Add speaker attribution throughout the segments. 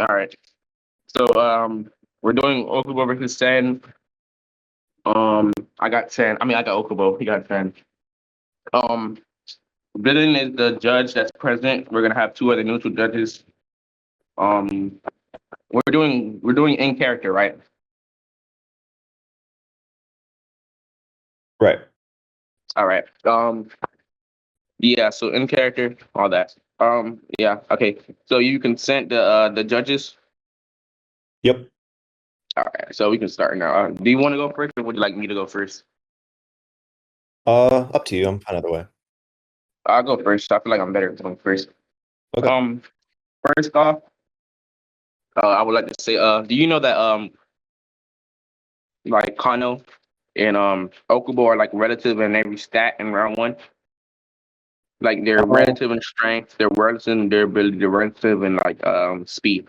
Speaker 1: All right. So we're doing Okubo versus Sen. I got 10. I mean, I got Okubo. He got 10. Um, Villain is the judge that's present. We're gonna have two other neutral judges. Um, we're doing in character, right?
Speaker 2: Right.
Speaker 1: All right. Yeah. So in character, all that. Yeah. Okay. So you consent the judges.
Speaker 2: Yep.
Speaker 1: All right. So we can start now. Do you want to go first, or would you like me to go first?
Speaker 2: Up to you. I'm fine either way.
Speaker 1: I'll go first. I feel like I'm better at going first.
Speaker 2: Okay.
Speaker 1: Um, First off, I would like to say, do you know that like Kano and Okubo are like relative in every stat in round one? Like they're
Speaker 2: Um,
Speaker 1: relative in strength, they're relative in durability, they're relative in like speed.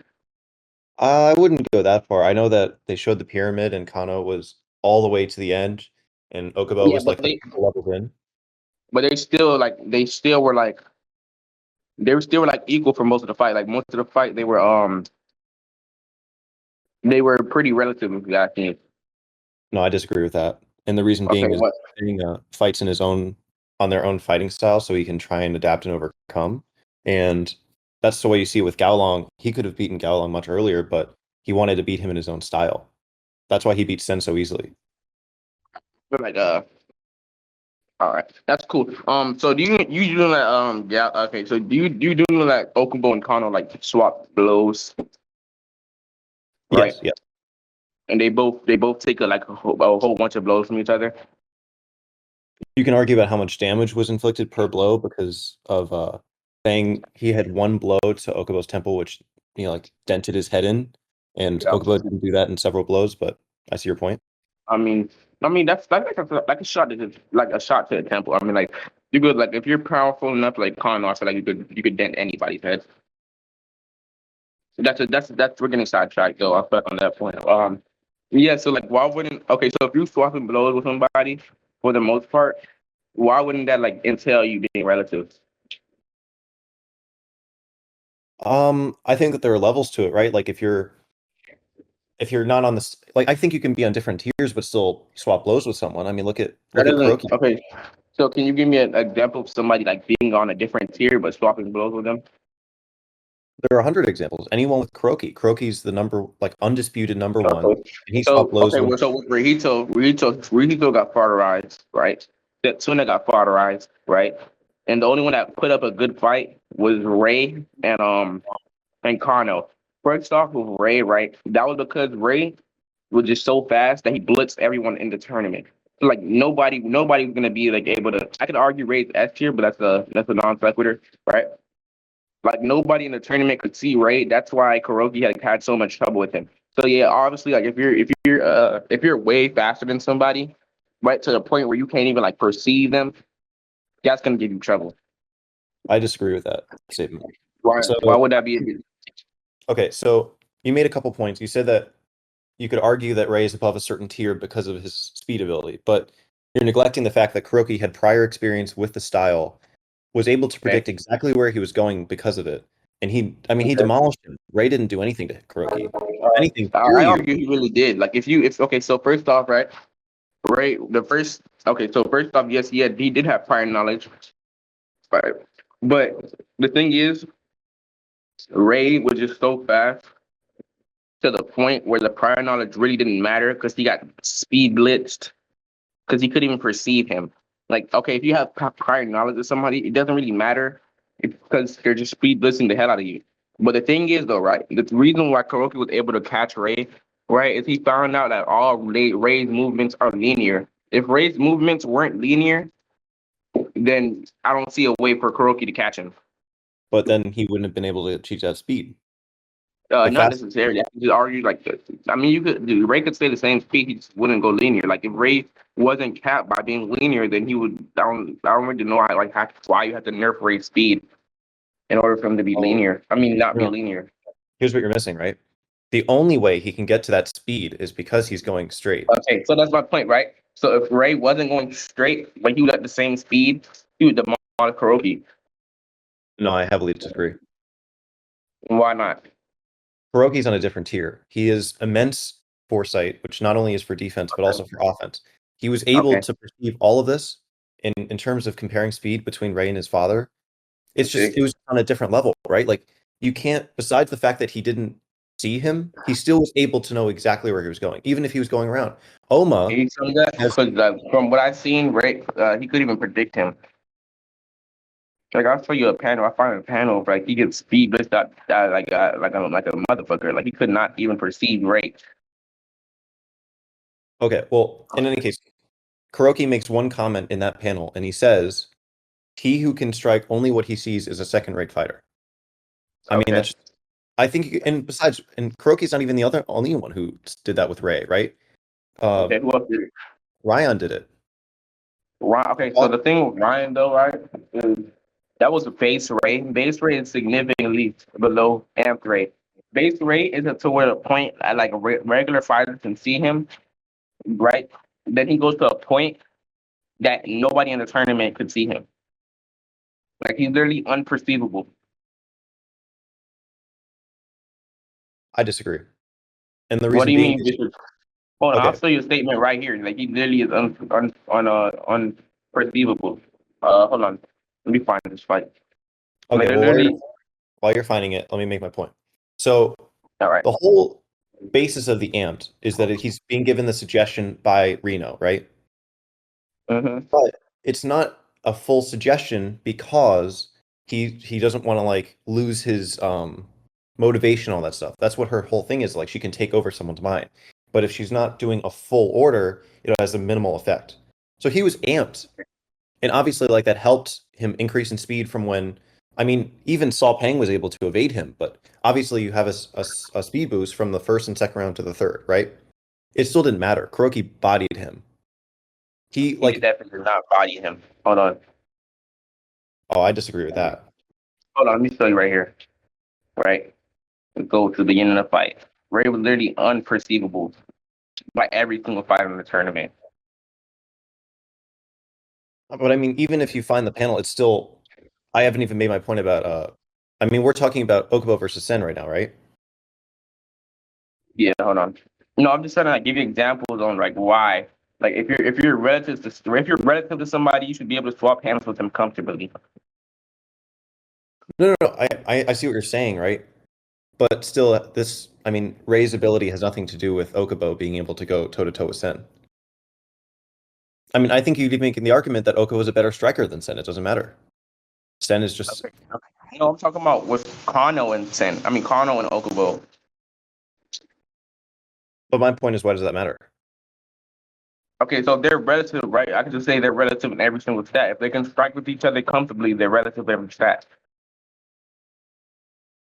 Speaker 2: I wouldn't go that far. I know that they showed the pyramid and Kano was all the way to the end, and Okubo
Speaker 1: Yeah,
Speaker 2: was like the couple levels in.
Speaker 1: but they still were like equal for most of the fight. Like most of the fight, they were pretty relative. I think.
Speaker 2: No, I disagree with that. And the reason
Speaker 1: Okay,
Speaker 2: being is
Speaker 1: what?
Speaker 2: fights in his own on their own fighting style, so he can try and adapt and overcome. And that's the way you see it with Gaolong. He could have beaten Gaolong much earlier, but he wanted to beat him in his own style. That's why he beat Sen so easily.
Speaker 1: But like all right, that's cool. So do you know that yeah, okay, so do you know that Okubo and Kano like swap blows, right?
Speaker 2: Yes, yes.
Speaker 1: And they both take a whole bunch of blows from each other.
Speaker 2: You can argue about how much damage was inflicted per blow because of saying he had one blow to Okubo's temple, which like dented his head in, and
Speaker 1: Yeah.
Speaker 2: Okubo didn't do that in several blows. But I see your point.
Speaker 1: I mean, that's like a shot to the temple. I mean, like you could like if you're powerful enough like Kano, I feel like you could dent anybody's head. That's we're getting sidetracked though. I'll back on that point. Yeah. So like, why wouldn't okay? So if you swapping blows with somebody for the most part, why wouldn't that like entail you being relative?
Speaker 2: I think that there are levels to it, right? Like if you're not on this, like I think you can be on different tiers but still swap blows with someone. I mean,
Speaker 1: That
Speaker 2: look at
Speaker 1: doesn't
Speaker 2: Kuroki.
Speaker 1: okay. So can you give me an example of somebody like being on a different tier but swapping blows with them?
Speaker 2: There are 100 examples. Anyone with Kuroki. Kuroki's the undisputed number one,
Speaker 1: Okay.
Speaker 2: and he swapped
Speaker 1: So
Speaker 2: blows
Speaker 1: okay,
Speaker 2: with.
Speaker 1: well, so with Rihito got farterized, right? Setsuna got farterized, right? And the only one that put up a good fight was Ray and Kano. First off with Ray, right? That was because Ray was just so fast that he blitzed everyone in the tournament. So like nobody was gonna be like able to. I could argue Ray's S tier, but that's a non sequitur, right? Like nobody in the tournament could see Ray. That's why Kuroki had so much trouble with him. So yeah, obviously, like if you're way faster than somebody, right, to the point where you can't even like perceive them, that's gonna give you trouble.
Speaker 2: I disagree with that statement.
Speaker 1: Why
Speaker 2: So
Speaker 1: would that be?
Speaker 2: okay, so you made a couple points. You said that you could argue that Ray is above a certain tier because of his speed ability, but you're neglecting the fact that Kuroki had prior experience with the style, was able to
Speaker 1: Okay.
Speaker 2: predict exactly where he was going because of it, and he
Speaker 1: Okay.
Speaker 2: demolished him. Ray didn't do anything to Kuroki. If
Speaker 1: Uh,
Speaker 2: anything, fear
Speaker 1: I
Speaker 2: you.
Speaker 1: argue he really did. Like if okay, so first off, right, Ray, the first okay, so first off, yes, he did have prior knowledge, right? But the thing is, Ray was just so fast to the point where the prior knowledge really didn't matter because he got speed blitzed because he couldn't even perceive him. Like, okay, if you have prior knowledge of somebody, it doesn't really matter because they're just speed blitzing the hell out of you. But the thing is, though, right? The reason why Kuroki was able to catch Ray, right, is he found out that all Ray's movements are linear. If Ray's movements weren't linear, then I don't see a way for Kuroki to catch him.
Speaker 2: But then he wouldn't have been able to achieve that speed. The
Speaker 1: Not
Speaker 2: fast,
Speaker 1: necessarily. I could just argue like this. I mean, Ray could stay the same speed. He just wouldn't go linear. Like if Ray wasn't capped by being linear, then he would. I don't really know why you have to nerf Ray's speed in order for him to be
Speaker 2: oh,
Speaker 1: linear. I mean, not be
Speaker 2: no.
Speaker 1: linear.
Speaker 2: Here's what you're missing, right? The only way he can get to that speed is because he's going straight.
Speaker 1: Okay, so that's my point, right? So if Ray wasn't going straight, like he was at the same speed, he would demolish Kuroki.
Speaker 2: No, I heavily disagree.
Speaker 1: Why not?
Speaker 2: Kuroki's on a different tier. He has immense foresight, which not only is for defense but also for offense. He was able
Speaker 1: Okay.
Speaker 2: to perceive all of this in terms of comparing speed between Ray and his father. It's just
Speaker 1: Okay.
Speaker 2: it was on a different level, right? Like you can't, besides the fact that he didn't see him, he still was able to know exactly where he was going, even if he was going around. Oma
Speaker 1: He told that
Speaker 2: has
Speaker 1: because from what I've seen, right, he could even predict him. Like I'll show you a panel. I find a panel of, like he gets speed blitzed out like a motherfucker. Like he could not even perceive rate.
Speaker 2: okay. Well, in any case, Kuroki makes one comment in that panel, and he says, "He who can strike only what he sees is a second-rate fighter." I mean,
Speaker 1: Okay.
Speaker 2: that's I think, and besides, and Kuroki's not even the only one who did that with Ray, right? Uh,
Speaker 1: Okay. Who else did it?
Speaker 2: Ryan did it.
Speaker 1: Ryan, okay. So the thing with Ryan though, right, is that was a base rate. Base rate is significantly below amp rate. Base rate is to where the point like a regular fighter can see him, right? Then he goes to a point that nobody in the tournament could see him. Like he's literally unperceivable.
Speaker 2: I disagree, and the
Speaker 1: What do
Speaker 2: reason
Speaker 1: you
Speaker 2: being
Speaker 1: mean?
Speaker 2: is
Speaker 1: Hold on, I'll
Speaker 2: okay.
Speaker 1: show you a statement right here. Like he literally is unperceivable. Hold on, let me find this fight. Like
Speaker 2: Okay,
Speaker 1: they're
Speaker 2: well,
Speaker 1: literally
Speaker 2: while you're finding it, let me make my point. So
Speaker 1: all right.
Speaker 2: the whole basis of the amped is that he's being given the suggestion by Reno, right?
Speaker 1: Mm-hmm.
Speaker 2: But it's not a full suggestion because he doesn't want to like lose his motivation, all that stuff. That's what her whole thing is. Like she can take over someone's mind. But if she's not doing a full order, it has a minimal effect. So he was amped. And obviously like that helped him increase in speed from when I mean, even Saul Pang was able to evade him, but obviously you have a speed boost from the first and second round to the third, right? It still didn't matter. Kuroki bodied him. He
Speaker 1: He did
Speaker 2: like,
Speaker 1: definitely not body him. Hold on.
Speaker 2: oh, I disagree with that.
Speaker 1: Hold on, let me show you right here. Right? Go to the beginning of the fight. Ray was literally unperceivable by every single fighter in the tournament.
Speaker 2: But I mean, even if you find the panel, it's still. I haven't even made my point about. I mean, we're talking about Okubo versus Sen right now, right?
Speaker 1: Yeah, hold on. No, I'm just trying to like, give you examples on like why. Like if you're relative to somebody, you should be able to swap hands with them comfortably.
Speaker 2: No, no, no. I see what you're saying, right? But still, this. I mean, Ray's ability has nothing to do with Okubo being able to go toe to toe with Sen. I mean, I think you could make the argument that Okubo is a better striker than Sen. It doesn't matter. Sen is just.
Speaker 1: Okay. No, I'm talking about with Kano and Sen. I mean Kano and Okubo.
Speaker 2: But my point is, why does that matter?
Speaker 1: Okay, so they're relative, right? I could just say they're relative in every single stat. If they can strike with each other comfortably, they're relative in every stat.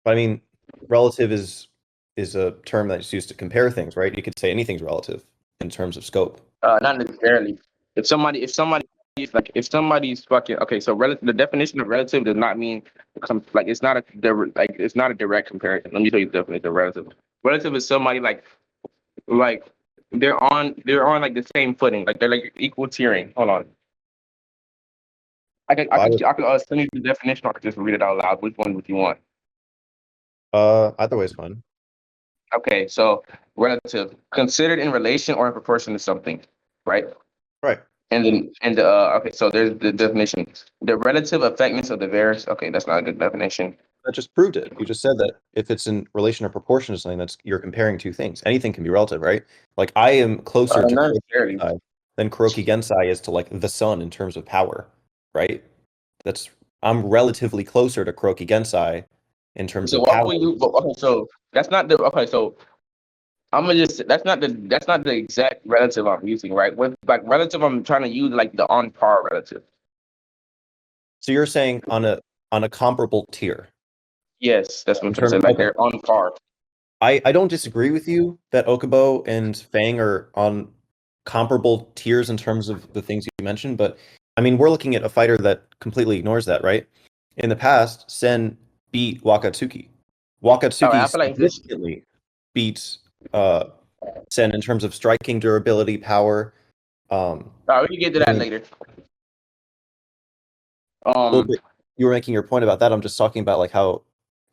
Speaker 2: But I mean, relative is a term that's used to compare things, right? You could say anything's relative in terms of scope.
Speaker 1: Not necessarily. If somebody is like, if somebody's fucking okay, so relative. The definition of relative does not mean like it's not it's not a direct comparison. Let me tell you the definition of relative. Relative is somebody like they're on like the same footing, like they're like equal tiering. Hold on, I could I
Speaker 2: I
Speaker 1: could
Speaker 2: would,
Speaker 1: I could send you the definition, or I could just read it out loud. Which one would you want?
Speaker 2: either way is fine.
Speaker 1: Okay, so relative, considered in relation or in proportion to something, right?
Speaker 2: Right.
Speaker 1: Okay, so there's the definition. The relative effectiveness of the various. Okay, that's not a good definition.
Speaker 2: That just proved it. You just said that if it's in relation or proportion to something, that's you're comparing two things. Anything can be relative, right? Like I am closer to
Speaker 1: Not
Speaker 2: Kuroki
Speaker 1: necessarily.
Speaker 2: Gensai than Kuroki Gensai is to like the sun in terms of power, right? That's I'm relatively closer to Kuroki Gensai in terms
Speaker 1: So
Speaker 2: of
Speaker 1: what
Speaker 2: power.
Speaker 1: will you? Okay, so that's not the. Okay, so I'm gonna just. That's not the exact relative I'm using, right? With like relative, I'm trying to use like the on par relative.
Speaker 2: So you're saying on a comparable tier
Speaker 1: Yes, that's what I'm
Speaker 2: in
Speaker 1: trying to
Speaker 2: terms.
Speaker 1: say. Like
Speaker 2: Okay,
Speaker 1: they're on par.
Speaker 2: I don't disagree with you that Okubo and Fang are on comparable tiers in terms of the things you mentioned, but I mean, we're looking at a fighter that completely ignores that, right? In the past, Sen beat Wakatsuki.
Speaker 1: All right,
Speaker 2: Wakatsuki
Speaker 1: I feel like this.
Speaker 2: significantly beats uh, Sen in terms of striking durability, power.
Speaker 1: All right, we can get to
Speaker 2: I
Speaker 1: that
Speaker 2: mean,
Speaker 1: later.
Speaker 2: well,
Speaker 1: Um,
Speaker 2: but you were making your point about that. I'm just talking about like how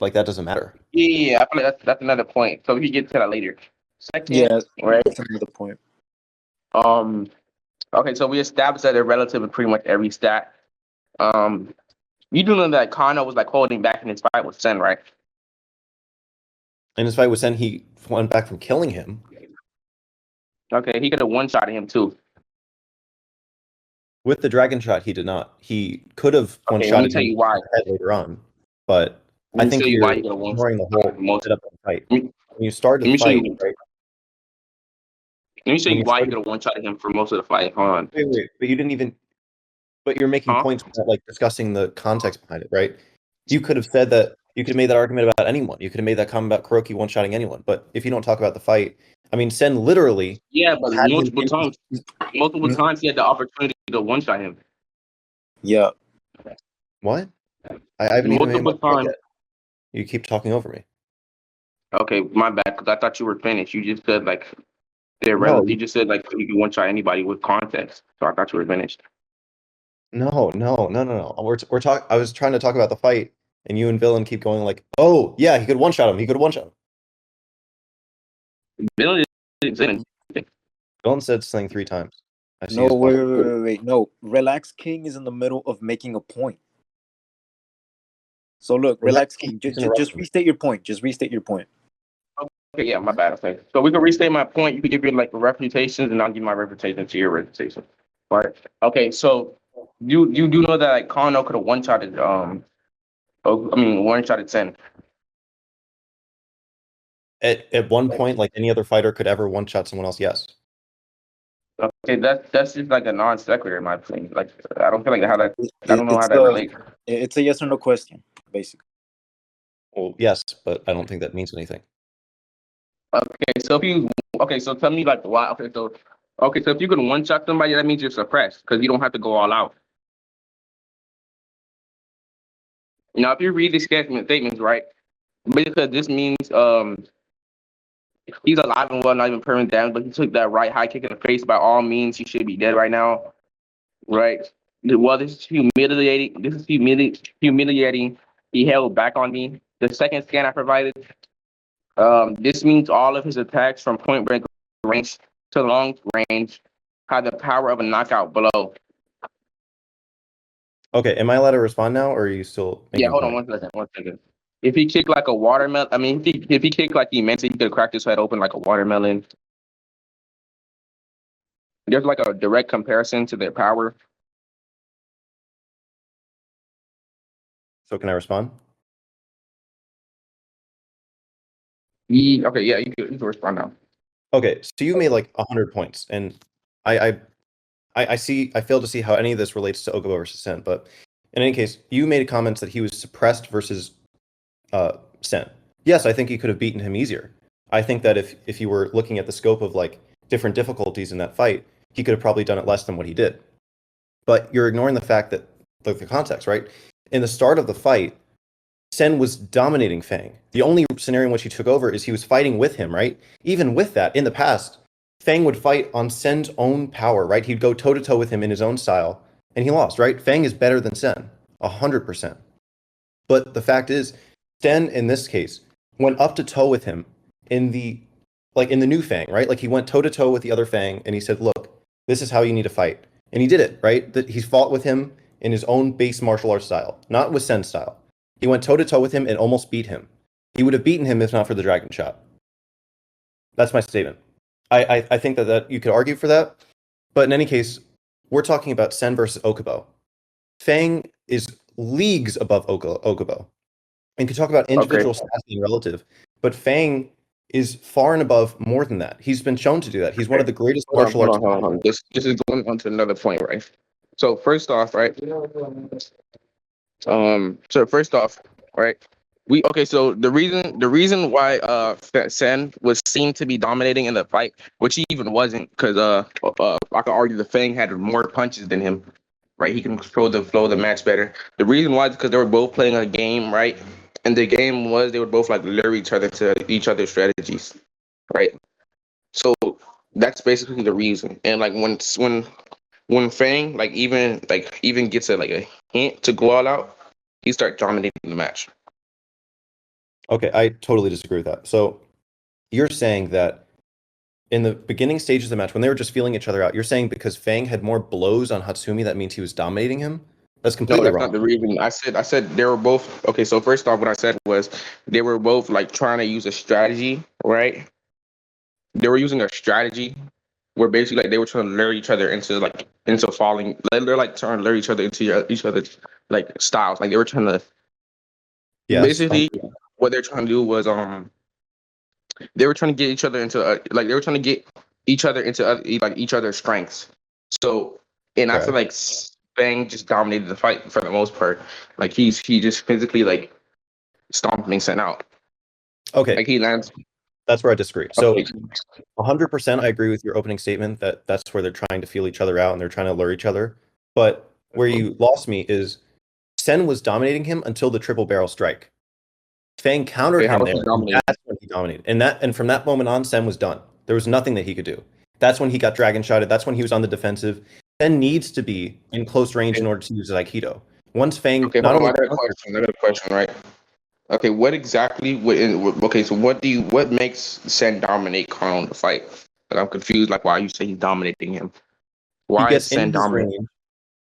Speaker 2: Like that doesn't matter.
Speaker 1: Yeah, I feel like that's another point. So we can get to that later. Second,
Speaker 3: Yeah,
Speaker 1: right?
Speaker 3: that's another point.
Speaker 1: Okay, so we established that they're relative in pretty much every stat. You do know that Kano was like holding back in his fight with Sen, right?
Speaker 2: In his fight with Sen, he went back from killing him.
Speaker 1: Okay, he could have one-shotted him too.
Speaker 2: With the dragon shot, he did not. He could have
Speaker 1: Okay, let me
Speaker 2: one-shotted
Speaker 1: tell
Speaker 2: him
Speaker 1: you why.
Speaker 2: later on, but
Speaker 1: Let
Speaker 2: I
Speaker 1: me
Speaker 2: think
Speaker 1: show you why he
Speaker 2: you're
Speaker 1: could have
Speaker 2: ignoring the
Speaker 1: one-shotted
Speaker 2: whole
Speaker 1: most.
Speaker 2: setup of the fight.
Speaker 1: Let me,
Speaker 2: When you started
Speaker 1: let
Speaker 2: the
Speaker 1: me show
Speaker 2: fight,
Speaker 1: you.
Speaker 2: right?
Speaker 1: Let me show
Speaker 2: When
Speaker 1: you
Speaker 2: you
Speaker 1: why he
Speaker 2: started,
Speaker 1: could have one-shotted him for most of the fight. Hold on.
Speaker 2: wait, but you didn't even. But you're making
Speaker 1: Huh?
Speaker 2: points without like discussing the context behind it, right? You could have said that. You could have made that argument about anyone. You could have made that comment about Kuroki one-shotting anyone. But if you don't talk about the fight, I mean, Sen literally
Speaker 1: Yeah, but
Speaker 2: had him in his.
Speaker 1: multiple times he had the opportunity to one-shot him.
Speaker 3: Yeah.
Speaker 2: What? I haven't even made my
Speaker 1: Multiple
Speaker 2: point
Speaker 1: times.
Speaker 2: yet. You keep talking over me.
Speaker 1: Okay, my bad, because I thought you were finished. You just said like they're
Speaker 2: No,
Speaker 1: relative. You just said like you can one-shot anybody with context. So I thought you were finished.
Speaker 2: no. We're talking. I was trying to talk about the fight, and you and Villain keep going like, "Oh yeah, he could one-shot him. He could one-shot him."
Speaker 1: Billy didn't say anything.
Speaker 2: Villain said something 3 times. I see
Speaker 3: No,
Speaker 2: his
Speaker 3: wait,
Speaker 2: phone.
Speaker 3: wait, wait, wait. No, Relax King is in the middle of making a point. So look, Relax King,
Speaker 2: Keeps
Speaker 3: just
Speaker 2: interrupting me.
Speaker 3: restate your point. Just restate your point.
Speaker 1: Okay, yeah, my bad. Okay, so we can restate my point. You can give your like refutations, and I'll give my refutation to your refutation. Right. Okay, so you do know that like Kano could have one-shotted one-shotted Sen.
Speaker 2: At one point, like any other fighter could ever one-shot someone else. Yes.
Speaker 1: Okay, that's just like a non sequitur in my opinion. Like I don't feel like how that. I don't know how
Speaker 3: It's
Speaker 1: that relates.
Speaker 3: a yes or no question, basically.
Speaker 2: Well, yes, but I don't think that means anything.
Speaker 1: Okay, so if you so tell me like why. So if you can one shot somebody, that means you're suppressed because you don't have to go all out. Now, if you read the statements right, basically this means he's alive and well, not even permanent damage, but he took that right high kick in the face. By all means, he should be dead right now. Right. Well, this is humiliating. This is humiliating. He held back on me. The second scan I provided. This means all of his attacks from point blank range to long range had the power of a knockout blow.
Speaker 2: Okay, am I allowed to respond now, or are you still
Speaker 1: Yeah,
Speaker 2: making a
Speaker 1: hold on
Speaker 2: point?
Speaker 1: 1 second. If he kicked like a watermelon, I mean, if he kicked like he meant it, he could have cracked his head open like a watermelon. There's like a direct comparison to their power.
Speaker 2: So can I respond?
Speaker 1: Okay, yeah, you can respond now.
Speaker 2: Okay, so you made like 100 points, and I I fail to see how any of this relates to Okubo versus Sen. But in any case, you made comments that he was suppressed versus Sen. Yes, I think he could have beaten him easier. I think that if you were looking at the scope of like different difficulties in that fight, he could have probably done it less than what he did. But you're ignoring the fact that the context, right? In the start of the fight, Sen was dominating Fang. The only scenario in which he took over is he was fighting with him, right? Even with that, in the past, Fang would fight on Sen's own power, right? He'd go toe to toe with him in his own style, and he lost, right? Fang is better than Sen, 100%. But the fact is, Sen in this case went up to toe with him in the in the new Fang, right? Like he went toe to toe with the other Fang, and he said, "Look, this is how you need to fight," and he did it, right? That he fought with him in his own base martial arts style, not with Sen's style. He went toe to toe with him and almost beat him. He would have beaten him if not for the dragon shot. That's my statement. I think that you could argue for that, but in any case, we're talking about Sen versus Okubo. Fang is leagues above Okubo, and could talk about individual stats being relative, but Fang is far and above more than that. He's been shown to do that. He's one of the greatest martial arts.
Speaker 1: Hold on. This is going on to another point, right? So first off, right? So first off, right? So the reason why Sen was seen to be dominating in the fight, which he even wasn't, because I could argue the Fang had more punches than him, right? He can control the flow of the match better. The reason why is because they were both playing a game, right? And the game was they would both like lure each other to each other's strategies, right? So that's basically the reason. And like when Fang even gets a hint to go all out, he start dominating the match.
Speaker 2: Okay, I totally disagree with that. So you're saying that in the beginning stages of the match, when they were just feeling each other out, you're saying because Fang had more blows on Hatsumi, that means he was dominating him? That's
Speaker 1: No,
Speaker 2: completely
Speaker 1: that's not
Speaker 2: wrong.
Speaker 1: the reason. I said they were both okay. So first off, what I said was they were both like trying to use a strategy, right? They were using a strategy where basically like they were trying to lure each other into falling. They're like trying to lure each other into each other's like styles. Like they were trying to
Speaker 2: Yes.
Speaker 1: basically what they're trying to do was they were trying to get each other into like they were trying to get each other into like each other's strengths. So and I feel
Speaker 2: Correct.
Speaker 1: like Bang just dominated the fight for the most part. Like he just physically like stomping Sen out.
Speaker 2: Okay,
Speaker 1: Like he lands.
Speaker 2: that's where I disagree.
Speaker 1: Okay.
Speaker 2: So 100% I agree with your opening statement that that's where they're trying to feel each other out and they're trying to lure each other. But where you lost me is Sen was dominating him until the triple barrel strike. Fang countered
Speaker 1: Okay, how
Speaker 2: him
Speaker 1: was
Speaker 2: there,
Speaker 1: he
Speaker 2: and
Speaker 1: dominating?
Speaker 2: that's when he dominated. And from that moment on, Sen was done. There was nothing that he could do. That's when he got dragon shotted. That's when he was on the defensive. Sen needs to be in close range in order to use his Aikido. Once Fang
Speaker 1: Okay,
Speaker 2: not
Speaker 1: hold on.
Speaker 2: only
Speaker 1: I got a
Speaker 2: countered,
Speaker 1: question. Right? Okay, what exactly? Okay, so what makes Sen dominate Kano in the fight? Like I'm confused. Like why you say he's dominating him?
Speaker 2: he
Speaker 1: Why is
Speaker 2: gets
Speaker 1: Sen
Speaker 2: in his
Speaker 1: dominant?
Speaker 2: range,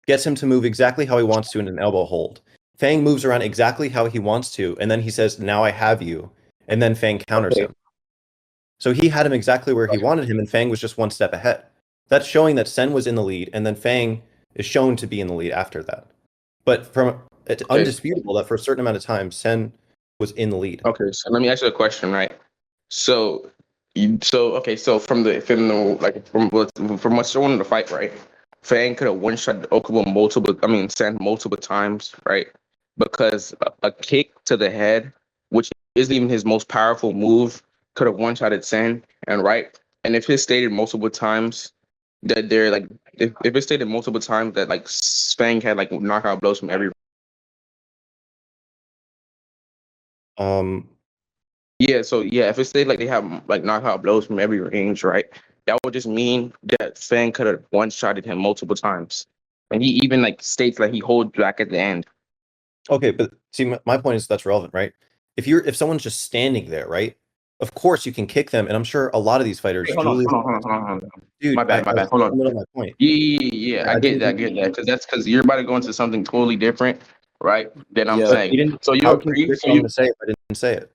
Speaker 2: gets him to move exactly how he wants to in an elbow hold. Fang moves around exactly how he wants to, and then he says, "Now I have you," and then Fang counters
Speaker 1: Okay,
Speaker 2: him. So he had him exactly where he wanted him, and Fang was just one step ahead. That's showing that Sen was in the lead, and then Fang is shown to be in the lead after that. But it's
Speaker 1: okay,
Speaker 2: undisputable that for a certain amount of time, Sen was in the lead.
Speaker 1: okay. So let me ask you a question, right? So, so from what's shown in the fight, right? Fang could have one shot Okubo Sen multiple times, right? Because a kick to the head, which isn't even his most powerful move, could have one shotted Sen, and right. And if it's stated multiple times that they're like, if it's stated multiple times that like Fang had like knockout blows from every.
Speaker 2: Um,
Speaker 1: Yeah, so yeah, if it stayed like they have like knockout blows from every range, right? That would just mean that Fang could have one shotted him multiple times. And he even like states like he holds back at the end.
Speaker 2: okay, but see, my point is that's relevant, right? If someone's just standing there, right? Of course you can kick them, and I'm sure a lot of these fighters,
Speaker 1: Wait, hold on,
Speaker 2: Julius,
Speaker 1: hold on.
Speaker 2: dude,
Speaker 1: My
Speaker 2: I was
Speaker 1: bad, hold
Speaker 2: still in
Speaker 1: on.
Speaker 2: the middle of my point.
Speaker 1: Yeah,
Speaker 2: I didn't
Speaker 1: I get that. Because that's because you're about to go into something totally different, right? Than I'm
Speaker 3: Yeah.
Speaker 2: But you
Speaker 1: saying.
Speaker 2: didn't.
Speaker 1: So you
Speaker 2: How can you
Speaker 1: agree?
Speaker 2: predict
Speaker 1: So
Speaker 2: what I'm
Speaker 1: you
Speaker 2: going to say if I didn't say it?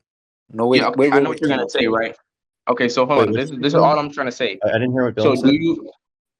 Speaker 3: No,
Speaker 1: yeah,
Speaker 3: wait,
Speaker 1: okay,
Speaker 3: wait,
Speaker 1: I
Speaker 3: wait,
Speaker 1: know what
Speaker 3: wait,
Speaker 1: you're gonna
Speaker 3: Kilo.
Speaker 1: say, right? Okay, so hold
Speaker 2: Wait,
Speaker 1: on.
Speaker 2: what
Speaker 1: This
Speaker 2: did
Speaker 1: is
Speaker 2: you
Speaker 1: this is
Speaker 2: say?
Speaker 1: all I'm trying to say.
Speaker 2: I didn't hear what
Speaker 1: So
Speaker 2: Dylan said.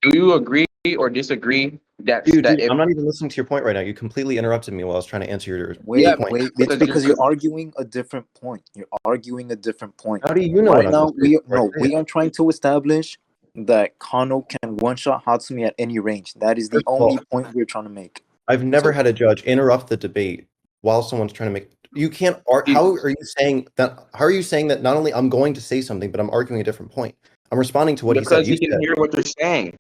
Speaker 1: do you agree or disagree that
Speaker 2: Dude,
Speaker 1: if
Speaker 2: I'm not even listening to your point right now. You completely interrupted me while I was trying to answer your
Speaker 1: yeah,
Speaker 2: point.
Speaker 3: It's
Speaker 1: because
Speaker 3: because you're arguing a different point. You're arguing a different point.
Speaker 2: How do you know what
Speaker 3: Right
Speaker 2: I'm going
Speaker 3: now,
Speaker 2: to say before I say it?
Speaker 3: we are trying to establish that Kano can one shot Hatsumi at any range. That is the
Speaker 2: First of
Speaker 3: only
Speaker 2: all,
Speaker 3: point we're trying to make.
Speaker 2: I've never
Speaker 3: So
Speaker 2: had a judge interrupt the debate while someone's trying to make. You can't. How are you saying that? How are you saying that? Not only I'm going to say something, but I'm arguing a different point. I'm responding to what he said.
Speaker 1: because
Speaker 2: You
Speaker 1: he can
Speaker 2: said,
Speaker 1: hear what you're saying.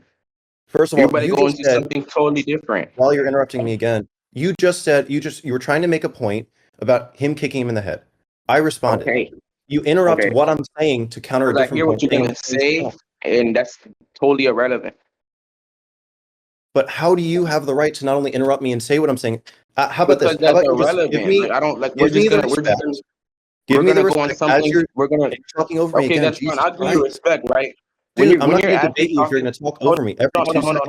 Speaker 2: first of
Speaker 1: You're
Speaker 2: all,
Speaker 1: about to
Speaker 2: you
Speaker 1: go
Speaker 2: just
Speaker 1: into
Speaker 2: said
Speaker 1: something totally different.
Speaker 2: while you're interrupting me again. You just said you were trying to make a point about him kicking him in the head. I responded.
Speaker 1: Okay.
Speaker 2: You interrupt
Speaker 1: Okay.
Speaker 2: what I'm saying to counter a
Speaker 1: Because I
Speaker 2: different
Speaker 1: hear what
Speaker 2: point,
Speaker 1: you're
Speaker 2: saying
Speaker 1: gonna
Speaker 2: the same
Speaker 1: say,
Speaker 2: stuff.
Speaker 1: and that's totally irrelevant.
Speaker 2: But how do you have the right to not only interrupt me and say what I'm saying? How about this?
Speaker 1: Because
Speaker 2: How
Speaker 1: that's
Speaker 2: about you just
Speaker 1: irrelevant. Like I don't like
Speaker 2: give me the respect, give
Speaker 1: we're
Speaker 2: me the
Speaker 1: gonna go on
Speaker 2: respect as
Speaker 1: something.
Speaker 2: you're talking over me
Speaker 1: Okay,
Speaker 2: again.
Speaker 1: that's fine.
Speaker 2: Jesus
Speaker 1: I'll give you
Speaker 2: Christ,
Speaker 1: respect, right?
Speaker 2: dude, I'm
Speaker 1: When
Speaker 2: not
Speaker 1: you're
Speaker 2: going to
Speaker 1: actually
Speaker 2: debate you if you're
Speaker 1: talking,
Speaker 2: going to talk
Speaker 1: hold
Speaker 2: over me every 2 seconds.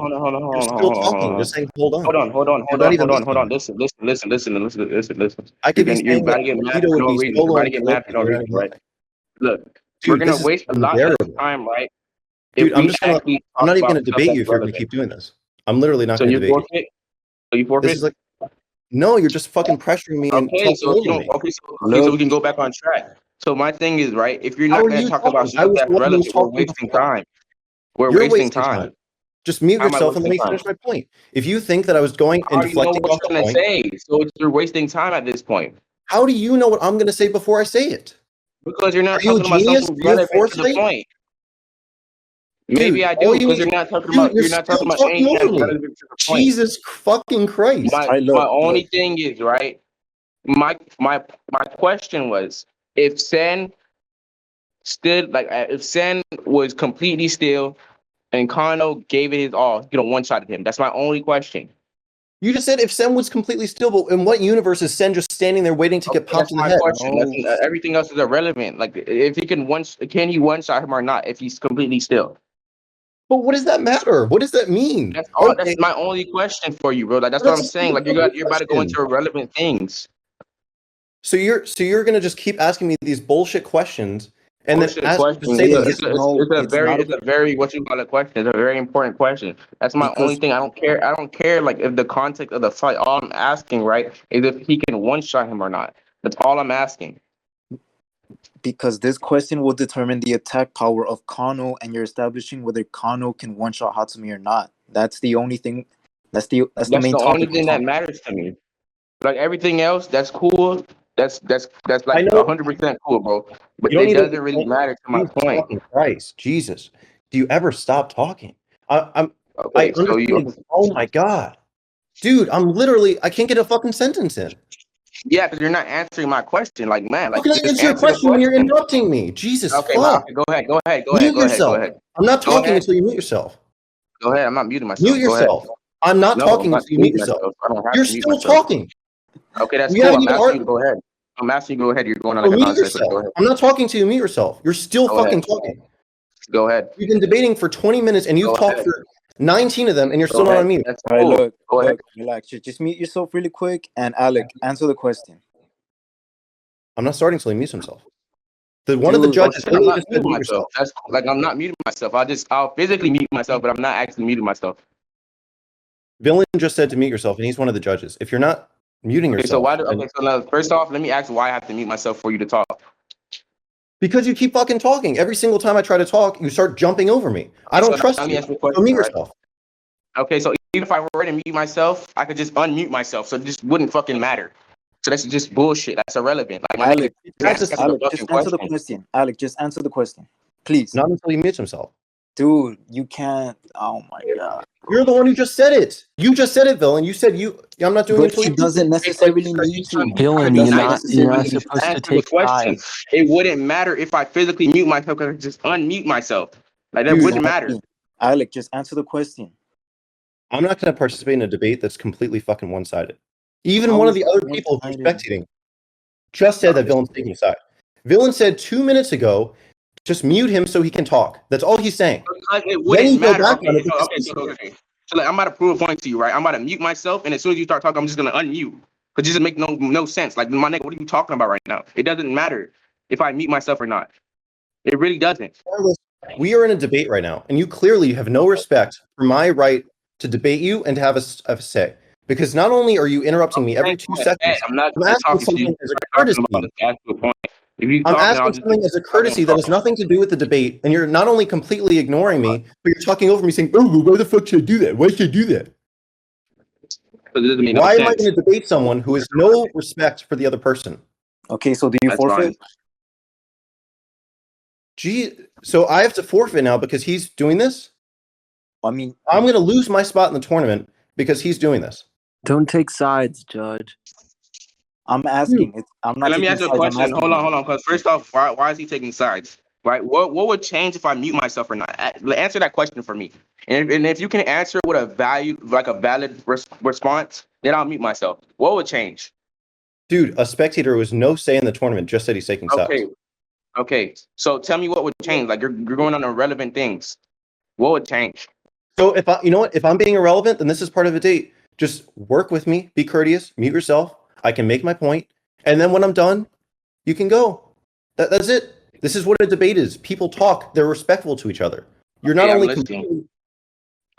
Speaker 2: You're still talking, just saying hold on. You're not even
Speaker 1: hold on.
Speaker 2: listening.
Speaker 1: Listen.
Speaker 2: I could be
Speaker 1: You're
Speaker 2: saying
Speaker 1: about
Speaker 2: that
Speaker 1: to get mad
Speaker 2: Aikido
Speaker 1: for
Speaker 2: would
Speaker 1: no
Speaker 2: be
Speaker 1: reason. You're
Speaker 2: solo
Speaker 1: about to
Speaker 2: and
Speaker 1: get
Speaker 2: Kyoto,
Speaker 1: mad for
Speaker 2: and
Speaker 1: no
Speaker 2: you're not
Speaker 1: reason,
Speaker 2: even
Speaker 1: right?
Speaker 2: listening.
Speaker 1: Look, we're
Speaker 2: Dude,
Speaker 1: gonna
Speaker 2: this is
Speaker 1: waste a lot less
Speaker 2: unbearable.
Speaker 1: time, right? If
Speaker 2: Dude,
Speaker 1: we actually
Speaker 2: I'm
Speaker 1: talk
Speaker 2: not even
Speaker 1: about
Speaker 2: going to
Speaker 1: stuff
Speaker 2: debate
Speaker 1: that's
Speaker 2: you if you're going to
Speaker 1: relevant.
Speaker 2: keep doing this. I'm literally not
Speaker 1: So
Speaker 2: going to
Speaker 1: you
Speaker 2: debate you.
Speaker 1: forfeit. So you
Speaker 2: This is
Speaker 1: forfeit.
Speaker 2: like, no, you're just fucking pressuring me and
Speaker 1: Okay,
Speaker 2: talking
Speaker 1: so if you
Speaker 2: over
Speaker 1: don't,
Speaker 2: me.
Speaker 1: so we can go back on track. So my thing is, right, if you're
Speaker 2: How
Speaker 1: not
Speaker 2: are
Speaker 1: gonna
Speaker 2: you
Speaker 1: talk about
Speaker 2: talking? I
Speaker 1: stuff
Speaker 2: was the
Speaker 1: that's
Speaker 2: one who was
Speaker 1: relevant, we're
Speaker 2: talking
Speaker 1: wasting
Speaker 2: before.
Speaker 1: time. We're
Speaker 2: You're
Speaker 1: wasting
Speaker 2: wasting
Speaker 1: time.
Speaker 2: time. Just mute
Speaker 1: How am I
Speaker 2: yourself and let
Speaker 1: wasting
Speaker 2: me
Speaker 1: time?
Speaker 2: finish my point. If you think that I was going
Speaker 1: I
Speaker 2: and
Speaker 1: already know
Speaker 2: deflecting
Speaker 1: what
Speaker 2: off
Speaker 1: you're
Speaker 2: the
Speaker 1: gonna
Speaker 2: point,
Speaker 1: say, so you're wasting time at this point
Speaker 2: how do you know what I'm going to say before I say it?
Speaker 1: because you're
Speaker 2: Are
Speaker 1: not
Speaker 2: you a
Speaker 1: talking about
Speaker 2: genius?
Speaker 1: something
Speaker 2: Do you have
Speaker 1: relevant to the
Speaker 2: foresight?
Speaker 1: point. Maybe
Speaker 2: Dude,
Speaker 1: I
Speaker 2: all
Speaker 1: do
Speaker 2: you
Speaker 1: because
Speaker 2: need, you're
Speaker 1: you're not
Speaker 2: still
Speaker 1: talking about
Speaker 2: talking
Speaker 1: anything
Speaker 2: over
Speaker 1: that's
Speaker 2: me.
Speaker 1: relevant to the point.
Speaker 2: Jesus fucking Christ.
Speaker 3: all right,
Speaker 1: My
Speaker 3: look.
Speaker 1: only thing is right. My question was if Sen stood like if Sen was completely still and Kano gave it his all, one shot at him. That's my only question.
Speaker 2: You just said if Sen was completely still, but in what universe is Sen just standing there waiting to get popped in the head?
Speaker 1: Question. Everything else is irrelevant. Like if he can one shot him or not if he's completely still.
Speaker 2: But what does that matter? What does that mean?
Speaker 1: That's all. That's my only question for you, bro. Like that's what I'm saying. Like you're about to go into irrelevant things.
Speaker 2: So you're gonna just keep asking me these bullshit questions and then ask
Speaker 1: question. It's a very what you call a question. It's a very important question. That's my only thing. I don't care like if the context of the fight. All I'm asking, right, is if he can one shot him or not. That's all I'm asking.
Speaker 3: Because this question will determine the attack power of Kano, and you're establishing whether Kano can one shot Hatsumi or not. That's the only thing. That's the main topic.
Speaker 1: Only thing that matters to me. Like everything else, that's cool. That's like 100% cool, bro. But it doesn't really matter to my point.
Speaker 2: Christ, Jesus, do you ever stop talking? Oh my God, dude, I can't get a fucking sentence in.
Speaker 1: Yeah, because you're not answering my question. Like, man, like,
Speaker 2: how can I answer your question when you're interrupting me? Jesus,
Speaker 1: okay,
Speaker 2: fuck.
Speaker 1: Go ahead.
Speaker 2: Go ahead. I'm not talking until you mute yourself.
Speaker 1: Go ahead. I'm not muting myself.
Speaker 2: Mute yourself. I'm not talking until you mute yourself. You're still talking.
Speaker 1: Okay, that's cool. I'm asking you to go ahead. I'm asking you to go ahead. You're going on like a nonsense. Go ahead.
Speaker 2: I'm not talking to you. Mute yourself. You're still fucking talking.
Speaker 1: Go ahead.
Speaker 2: We've been debating for 20 minutes and you've talked for 19 of them and you're still not on mute.
Speaker 3: That's cool. All right, look, relax. Just mute yourself really quick. And Alec, answer the question.
Speaker 2: I'm not starting until he mutes himself. One of the judges
Speaker 1: I'm not muting myself. That's like I'm not muting myself. I'll physically mute myself, but I'm not actually muting myself.
Speaker 2: Villain just said to mute yourself, and he's one of the judges. If you're not muting yourself,
Speaker 1: so now first off, let me ask why I have to mute myself for you to talk.
Speaker 2: Because you keep fucking talking. Every single time I try to talk, you start jumping over me. I don't trust you. So mute yourself.
Speaker 1: Okay, so even if I were to mute myself, I could just unmute myself, so it just wouldn't fucking matter. So that's just bullshit. That's irrelevant. Like,
Speaker 3: Alec, just answer the question. Alec, just answer the question, please.
Speaker 2: Not until he mutes himself.
Speaker 3: Dude, you can't. Oh my God.
Speaker 2: You're the one who just said it. You just said it, Villain. You said I'm not doing it until
Speaker 3: he doesn't necessarily need to.
Speaker 4: Villain, you're not supposed to take sides.
Speaker 1: It wouldn't matter if I physically mute myself because I just unmute myself. Like that wouldn't matter.
Speaker 3: Alec, just answer the question.
Speaker 2: I'm not going to participate in a debate that's completely fucking one-sided. Even one of the other people who's spectating just said that Villain's taking a side. Villain said 2 minutes ago, just mute him so he can talk. That's all he's saying.
Speaker 1: It wouldn't matter. So like, I'm about to prove a point to you, right? I'm about to mute myself, and as soon as you start talking, I'm just going to unmute. Because it doesn't make no sense. Like, my nigga, what are you talking about right now? It doesn't matter if I mute myself or not. It really doesn't.
Speaker 2: We are in a debate right now, and you clearly have no respect for my right to debate you and to have a say. Because not only are you interrupting me every 2 seconds, I'm asking something as a courtesy. I'm asking something as a courtesy that has nothing to do with the debate, and you're not only completely ignoring me, but you're talking over me saying, "Oh, why the fuck should I do that? Why should I do that?" Why am I going to debate someone who has no respect for the other person?
Speaker 3: Okay, so do you forfeit?
Speaker 2: So I have to forfeit now because he's doing this?
Speaker 3: I mean,
Speaker 2: I'm going to lose my spot in the tournament because he's doing this.
Speaker 4: Don't take sides, Judge.
Speaker 3: I'm asking. I'm not.
Speaker 1: Let me ask you a question. Hold on. Because first off, why is he taking sides? Right? What would change if I mute myself or not? Answer that question for me. And if you can answer with a valid response, then I'll mute myself. What would change?
Speaker 2: Dude, a spectator who has no say in the tournament just said he's taking sides.
Speaker 1: Okay. So tell me what would change. Like you're going on irrelevant things. What would change?
Speaker 2: So if I'm being irrelevant, then this is part of a date. Just work with me, be courteous, mute yourself. I can make my point, and then when I'm done, you can go. That's it. This is what a debate is. People talk. They're respectful to each other. You're not only
Speaker 1: listening.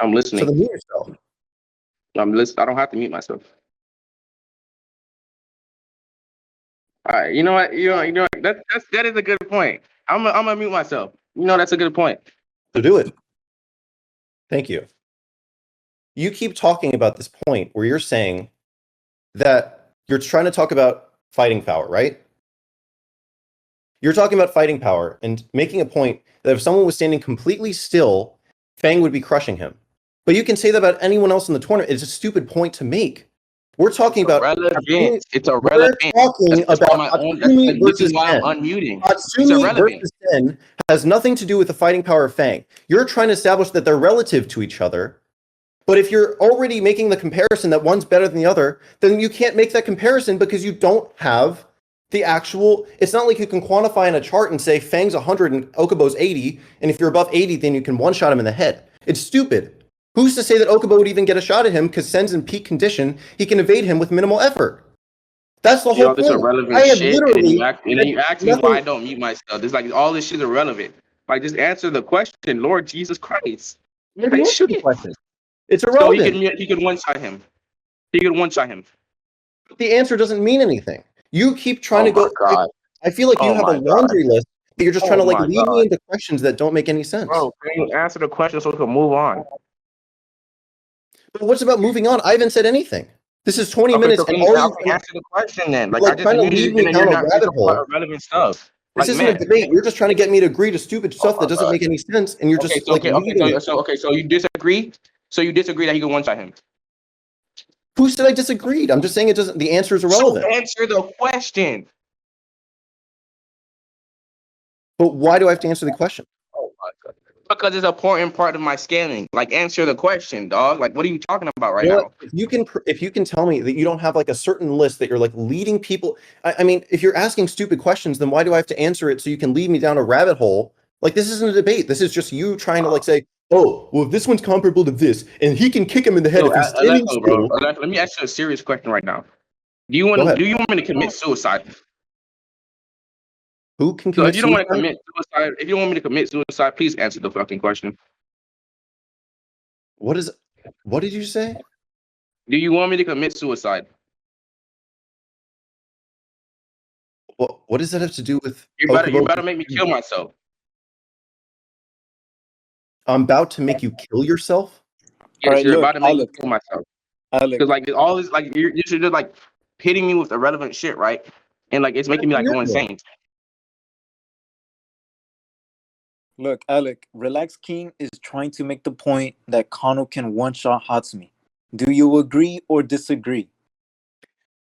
Speaker 1: I'm listening.
Speaker 2: So then mute yourself.
Speaker 1: I'm listening. I don't have to mute myself. All right. You know what? That is a good point. I'm gonna mute myself. That's a good point.
Speaker 2: So do it. Thank you. You keep talking about this point where you're saying that you're trying to talk about fighting power, right? You're talking about fighting power and making a point that if someone was standing completely still, Fang would be crushing him. But you can say that about anyone else in the tournament. It's a stupid point to make. We're talking about
Speaker 1: relevant. It's irrelevant.
Speaker 2: We're talking about Hatsumi versus Sen.
Speaker 1: Unmuting.
Speaker 2: Hatsumi versus Sen has nothing to do with the fighting power of Fang. You're trying to establish that they're relative to each other, But if you're already making the comparison that one's better than the other, then you can't make that comparison because you don't have the actual. It's not like you can quantify in a chart and say Fang's 100 and Okubo's 80, and if you're above 80, then you can one-shot him in the head. It's stupid. Who's to say that Okubo would even get a shot at him because Sen's in peak condition, he can evade him with minimal effort. That's the whole
Speaker 1: This
Speaker 2: point.
Speaker 1: irrelevant
Speaker 2: I have
Speaker 1: shit,
Speaker 2: literally.
Speaker 1: and then you ask me why I don't mute myself. It's like all this shit is irrelevant. Like, just answer the question, Lord Jesus Christ.
Speaker 2: Maybe
Speaker 1: Like,
Speaker 2: answer the question. It's
Speaker 1: So
Speaker 2: irrelevant.
Speaker 1: he could one-shot him. He could one-shot him.
Speaker 2: The answer doesn't mean anything. You keep trying
Speaker 1: Oh
Speaker 2: to go.
Speaker 1: my God.
Speaker 2: I feel like you
Speaker 1: Oh
Speaker 2: have a
Speaker 1: my
Speaker 2: laundry list that you're just trying to like
Speaker 1: my
Speaker 2: lead me
Speaker 1: God.
Speaker 2: into questions that don't make any sense.
Speaker 1: Bro, can you answer the question so we can move on?
Speaker 2: But what's about moving on? I haven't said anything. This is 20 minutes,
Speaker 1: so
Speaker 2: and
Speaker 1: can
Speaker 2: all
Speaker 1: you
Speaker 2: you
Speaker 1: answer the question then? Like,
Speaker 2: like
Speaker 1: I just
Speaker 2: trying to
Speaker 1: muted
Speaker 2: lead
Speaker 1: you,
Speaker 2: me
Speaker 1: and then
Speaker 2: down
Speaker 1: you're
Speaker 2: a
Speaker 1: not
Speaker 2: rabbit
Speaker 1: talking about
Speaker 2: hole.
Speaker 1: irrelevant stuff.
Speaker 2: This
Speaker 1: Like,
Speaker 2: isn't
Speaker 1: man.
Speaker 2: a debate. You're just trying to get me to agree to stupid stuff
Speaker 1: my
Speaker 2: that doesn't
Speaker 1: God.
Speaker 2: make any sense, and you're
Speaker 1: Okay,
Speaker 2: just
Speaker 1: so
Speaker 2: like leading it.
Speaker 1: so you disagree? So you disagree that he could one-shot him?
Speaker 2: Who said I disagreed? I'm just saying it doesn't. The answer is
Speaker 1: So
Speaker 2: irrelevant.
Speaker 1: answer the question.
Speaker 2: But why do I have to answer the question?
Speaker 1: Oh my God. Because it's an important part of my scaling. Like, answer the question, dog. Like, what are you talking about right
Speaker 2: You know
Speaker 1: now?
Speaker 2: what? If you can tell me that you don't have like a certain list that you're like leading people. I mean, if you're asking stupid questions, then why do I have to answer it so you can lead me down a rabbit hole? Like, this isn't a debate. This is just you trying to like say, oh, well, this one's comparable to this, and he can kick him in the head
Speaker 1: So,
Speaker 2: if he's standing
Speaker 1: Aleco, bro.
Speaker 2: still.
Speaker 1: Aleco, let me ask you a serious question right now.
Speaker 2: Go ahead.
Speaker 1: Do you want me to commit suicide?
Speaker 2: Who can
Speaker 1: So
Speaker 2: commit
Speaker 1: if you don't want to
Speaker 2: suicide?
Speaker 1: commit suicide, if you don't want me to commit suicide, please answer the fucking question.
Speaker 2: What did you say?
Speaker 1: Do you want me to commit suicide?
Speaker 2: What does that have to do with
Speaker 1: You
Speaker 2: Okubo?
Speaker 1: better make me kill myself.
Speaker 2: I'm about to make you kill yourself?
Speaker 1: Yes,
Speaker 3: All right,
Speaker 1: you're
Speaker 3: look,
Speaker 1: about to make me
Speaker 3: Alec,
Speaker 1: kill myself.
Speaker 3: Alec,
Speaker 1: Because like all this, like you're just like hitting me with irrelevant shit, right? And like it's making me like go insane.
Speaker 3: look, Alec, Relax King is trying to make the point that Kano can one-shot Hatsumi. Do you agree or disagree?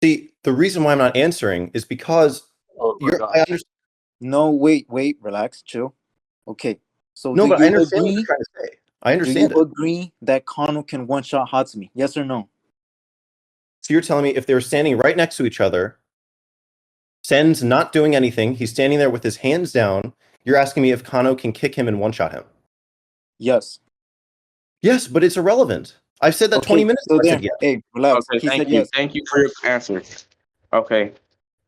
Speaker 2: See, the reason why I'm not answering is because I understand.
Speaker 3: No, wait, relax, chill. Okay, so
Speaker 2: No,
Speaker 3: do
Speaker 2: but I
Speaker 3: you
Speaker 2: understand what
Speaker 3: agree?
Speaker 2: you're trying to say. I
Speaker 3: Do
Speaker 2: understand
Speaker 3: you
Speaker 2: it.
Speaker 3: agree that Kano can one-shot Hatsumi? Yes or no?
Speaker 2: So you're telling me if they were standing right next to each other, Sen's not doing anything, he's standing there with his hands down, you're asking me if Kano can kick him and one-shot him.
Speaker 3: Yes.
Speaker 2: Yes, but it's irrelevant. I've said that
Speaker 3: Okay,
Speaker 2: 20 minutes
Speaker 3: so
Speaker 2: ago. I
Speaker 3: there.
Speaker 2: said yes.
Speaker 3: Hey, relax.
Speaker 1: Okay,
Speaker 3: He
Speaker 1: thank
Speaker 3: said
Speaker 1: you.
Speaker 3: yes.
Speaker 1: Thank you for your answer. Okay.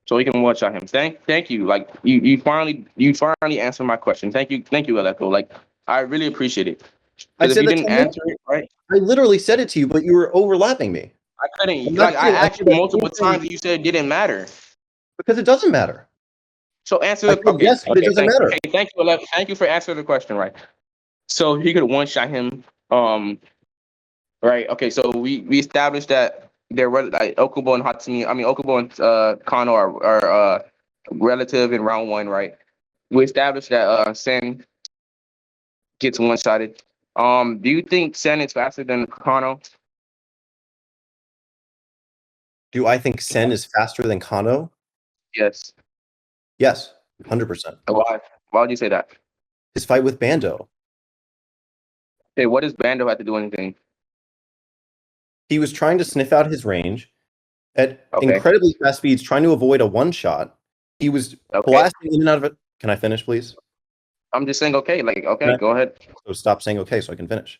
Speaker 1: So we can one shot him. Thank you. Like you finally answered my question. Thank you, Aleco. Like I really appreciate it.
Speaker 2: I
Speaker 1: Because if
Speaker 2: said
Speaker 1: you
Speaker 2: that
Speaker 1: didn't
Speaker 2: 10 minutes
Speaker 1: answer it, right?
Speaker 2: I literally said it to you, but you were overlapping me.
Speaker 1: I couldn't
Speaker 2: I'm not
Speaker 1: like I
Speaker 2: kidding. I
Speaker 1: asked
Speaker 2: said
Speaker 1: you
Speaker 2: that
Speaker 1: multiple
Speaker 2: same thing
Speaker 1: times and you said it didn't matter.
Speaker 2: because it doesn't matter.
Speaker 1: So answer
Speaker 2: I
Speaker 1: the
Speaker 2: said yes, but it doesn't matter.
Speaker 1: thank you, Aleco. Thank you for answering the question, right? So he could one shot him. Right. Okay. So we established that there were like Okubo and Hatsumi. I mean Okubo and Kano are relative in round one, right? We established that Sen gets one shotted. Do you think Sen is faster than Kano?
Speaker 2: Do I think Sen is faster than Kano?
Speaker 1: Yes.
Speaker 2: Yes, 100%.
Speaker 1: Why? Why would you say that?
Speaker 2: His fight with Bando.
Speaker 1: Hey, what does Bando have to do anything?
Speaker 2: He was trying to sniff out his range at
Speaker 1: Okay.
Speaker 2: incredibly fast speeds, trying to avoid a one-shot. He was blasting in and out of it. Can I finish, please?
Speaker 1: I'm just saying okay. Like okay, go ahead.
Speaker 2: So stop saying okay so I can finish.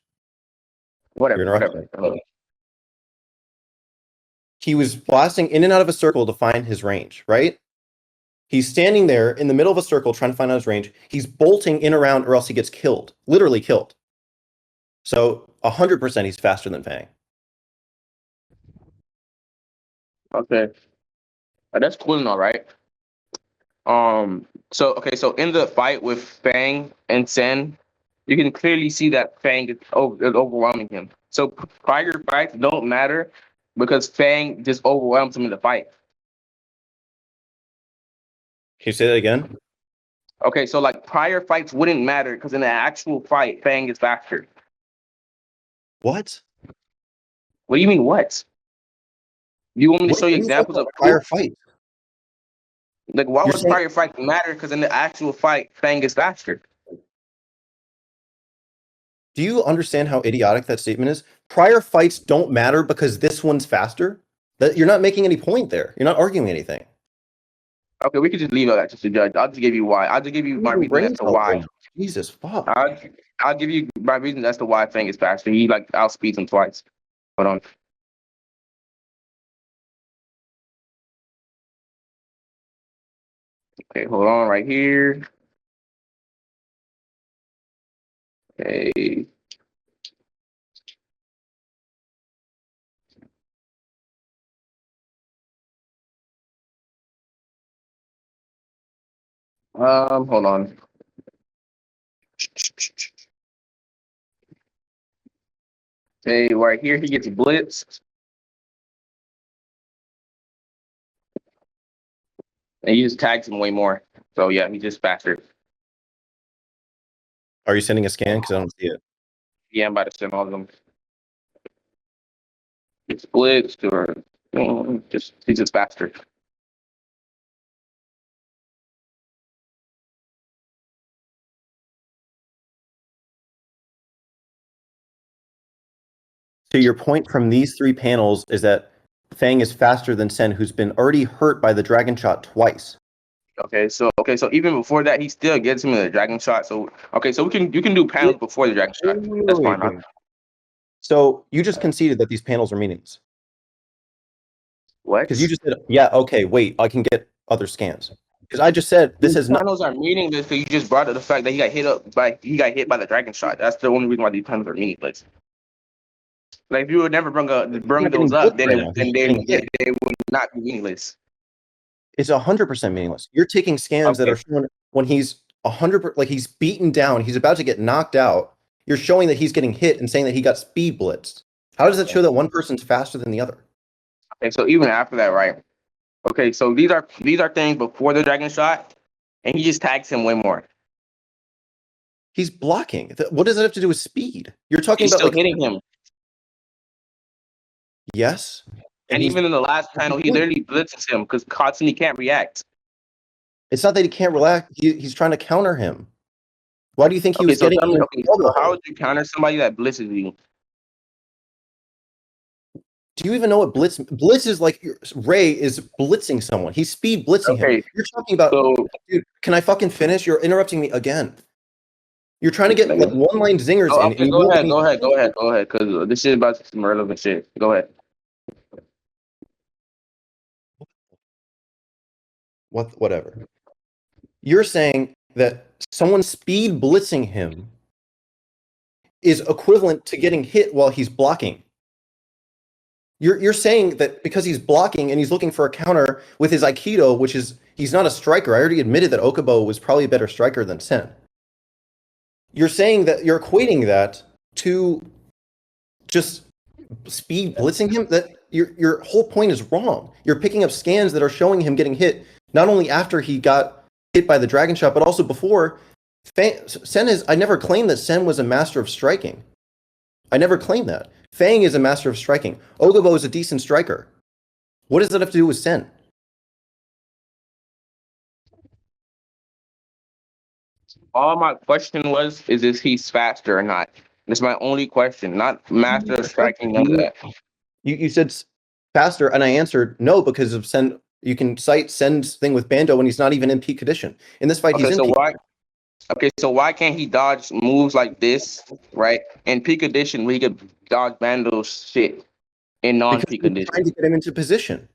Speaker 1: Whatever.
Speaker 2: He was blasting in and out of a circle to find his range, right? He's standing there in the middle of a circle trying to find out his range. He's bolting in around or else he gets killed. Literally killed. So 100% he's faster than Fang.
Speaker 1: Okay. That's cool and all right. So in the fight with Fang and Sen, you can clearly see that Fang is overwhelming him. So prior fights don't matter because Fang just overwhelms him in the fight.
Speaker 2: Can you say that again?
Speaker 1: Okay, so like prior fights wouldn't matter because in the actual fight, Fang is faster.
Speaker 2: What?
Speaker 1: What do you mean what? You want me to show you examples of
Speaker 2: prior fight?
Speaker 1: Like why would prior fight matter? Because in the actual fight, Fang is faster.
Speaker 2: Do you understand how idiotic that statement is? prior fights don't matter because this one's faster. That you're not making any point there. You're not arguing anything.
Speaker 1: Okay, we could just leave that just to judge. I'll just give you why. I'll just give you my reason as to why.
Speaker 2: Jesus fuck.
Speaker 1: I'll give you my reason as to why Fang is faster. He like outspeeds him twice. Hold on. Okay, hold on right here. Okay. Hold on. Okay, right here he gets blitzed. And he just tags him way more. So yeah, he's just faster.
Speaker 2: Are you sending a scan? Because I don't see it.
Speaker 1: Yeah, I'm about to send all of them. It's blitzed or he's just faster.
Speaker 2: So your point from these 3 panels is that Fang is faster than Sen, who's been already hurt by the dragon shot twice.
Speaker 1: Okay, so even before that, he still gets him in the dragon shot. So you can do panels before the dragon shot. That's fine.
Speaker 2: Wait. So you just conceded that these panels are meaningless.
Speaker 1: What?
Speaker 2: Because you just said, yeah, okay, wait, I can get other scans. Because I just said this is not.
Speaker 1: Panels are meaningless because you just brought up the fact that he got hit by the dragon shot. That's the only reason why these panels are meaningless. Like if you would never bring those up, then they would not be meaningless.
Speaker 2: It's 100% meaningless. You're taking scans that are shown when he's 100%, like he's beaten down, he's about to get knocked out. You're showing that he's getting hit and saying that he got speed blitzed. How does that show that one person's faster than the other?
Speaker 1: Okay, so even after that, right? Okay, so these are things before the dragon shot, and he just tags him way more.
Speaker 2: He's blocking. What does that have to do with speed? You're talking
Speaker 1: He's
Speaker 2: about
Speaker 1: still
Speaker 2: like
Speaker 1: hitting him.
Speaker 2: Yes.
Speaker 1: And even in the last panel, he literally blitzes him because Hatsumi can't react.
Speaker 2: It's not that he can't relax. He's trying to counter him. Why do you think he was getting?
Speaker 1: So how would you counter somebody that blitzes you?
Speaker 2: Do you even know what blitz? Blitz is like Ray is blitzing someone. He's speed blitzing him. You're talking about. Dude, can I fucking finish? You're interrupting me again. You're trying to get like one-line zingers in.
Speaker 1: Okay, go ahead, because this is about some relevant shit. Go ahead.
Speaker 2: Whatever. You're saying that someone speed blitzing him is equivalent to getting hit while he's blocking. You're saying that because he's blocking and he's looking for a counter with his Aikido, which is he's not a striker. I already admitted that Okubo was probably a better striker than Sen. You're saying that you're equating that to just speed blitzing him. That your whole point is wrong. You're picking up scans that are showing him getting hit not only after he got hit by the dragon shot, but also before. Sen is. I never claimed that Sen was a master of striking. I never claimed that. Fang is a master of striking. Okubo is a decent striker. What does that have to do with Sen?
Speaker 1: All my question was, is he's faster or not? That's my only question, not master of striking, none of that.
Speaker 2: You said faster, and I answered no because of Sen. You can cite Sen's thing with Bando when he's not even in peak condition. In this fight, he's in peak.
Speaker 1: So why can't he dodge moves like this, right? In peak condition, where he could dodge Bando's shit in non-peak condition.
Speaker 2: Trying to get him into position.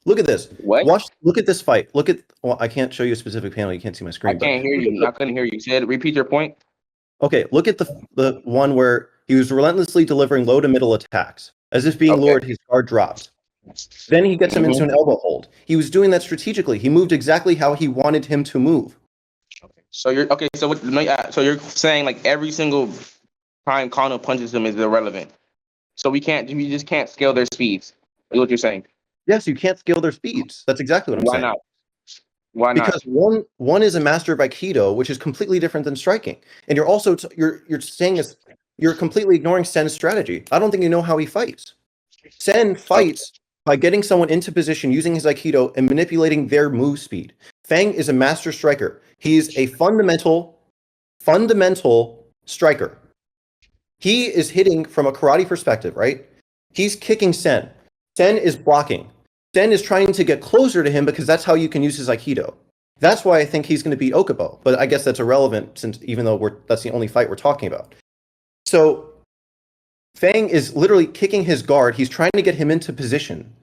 Speaker 2: Look at this.
Speaker 1: What?
Speaker 2: Look at this fight. Well, I can't show you a specific panel. You can't see my screen.
Speaker 1: I can't hear you. I couldn't hear you. Repeat your point.
Speaker 2: Okay, look at the one where he was relentlessly delivering low to middle attacks. As if being lured, his guard drops. Then he gets him into an elbow hold. He was doing that strategically. He moved exactly how he wanted him to move.
Speaker 1: So you're saying like every single time Kano punches him is irrelevant. So we just can't scale their speeds. Is what you're saying?
Speaker 2: Yes, you can't scale their speeds. That's exactly what I'm saying.
Speaker 1: Why not?
Speaker 2: Because one is a master of Aikido, which is completely different than striking, and you're also you're saying you're completely ignoring Sen's strategy. I don't think you know how he fights. Sen fights by getting someone into position using his Aikido and manipulating their move speed. Fang is a master striker. He is a fundamental striker. He is hitting from a karate perspective, right? He's kicking Sen. Sen is blocking. Sen is trying to get closer to him because that's how you can use his Aikido. That's why I think he's going to beat Okubo. But I guess that's irrelevant since even though that's the only fight we're talking about. So Fang is literally kicking his guard. He's trying to get him into position.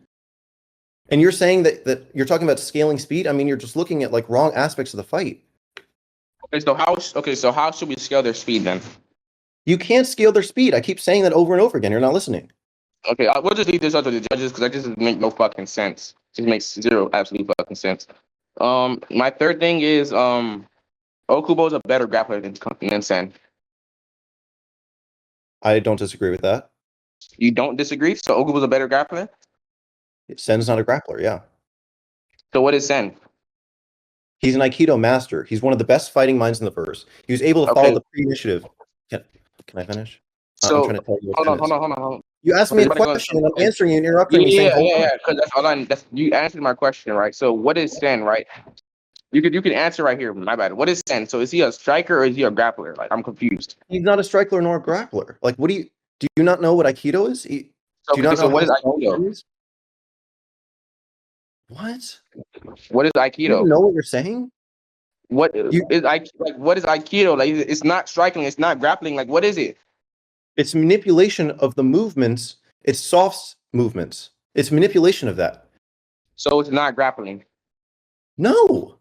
Speaker 2: And you're saying that you're talking about scaling speed? I mean, you're just looking at like wrong aspects of the fight.
Speaker 1: So how should we scale their speed then?
Speaker 2: You can't scale their speed. I keep saying that over and over again. You're not listening.
Speaker 1: Okay, we'll just leave this up to the judges because that just makes no fucking sense. It makes zero absolute fucking sense. My third thing is Okubo's a better grappler than Sen.
Speaker 2: I don't disagree with that.
Speaker 1: You don't disagree? So Okubo's a better grappler?
Speaker 2: Sen's not a grappler, yeah.
Speaker 1: So what is Sen?
Speaker 2: He's an Aikido master. He's one of the best fighting minds in the verse. He was able to follow the pre-initiative. Can I finish?
Speaker 1: So,
Speaker 2: I'm trying to tell you.
Speaker 1: Hold on.
Speaker 2: You asked me a question, and I'm answering you and interrupting me.
Speaker 1: Yeah. Because that's all you answered my question, right? So what is Sen, right? You could answer right here. My bad. What is Sen? So is he a striker or is he a grappler? Like I'm confused.
Speaker 2: He's not a striker nor a grappler. Like, do you not know what Aikido is? Do you not know
Speaker 1: what is Aikido?
Speaker 2: What?
Speaker 1: What is Aikido?
Speaker 2: You know what you're saying?
Speaker 1: What is Aikido? Like it's not striking, it's not grappling. Like what is it?
Speaker 2: It's manipulation of the movements. It's soft movements. It's manipulation of that.
Speaker 1: So it's not grappling.
Speaker 2: No.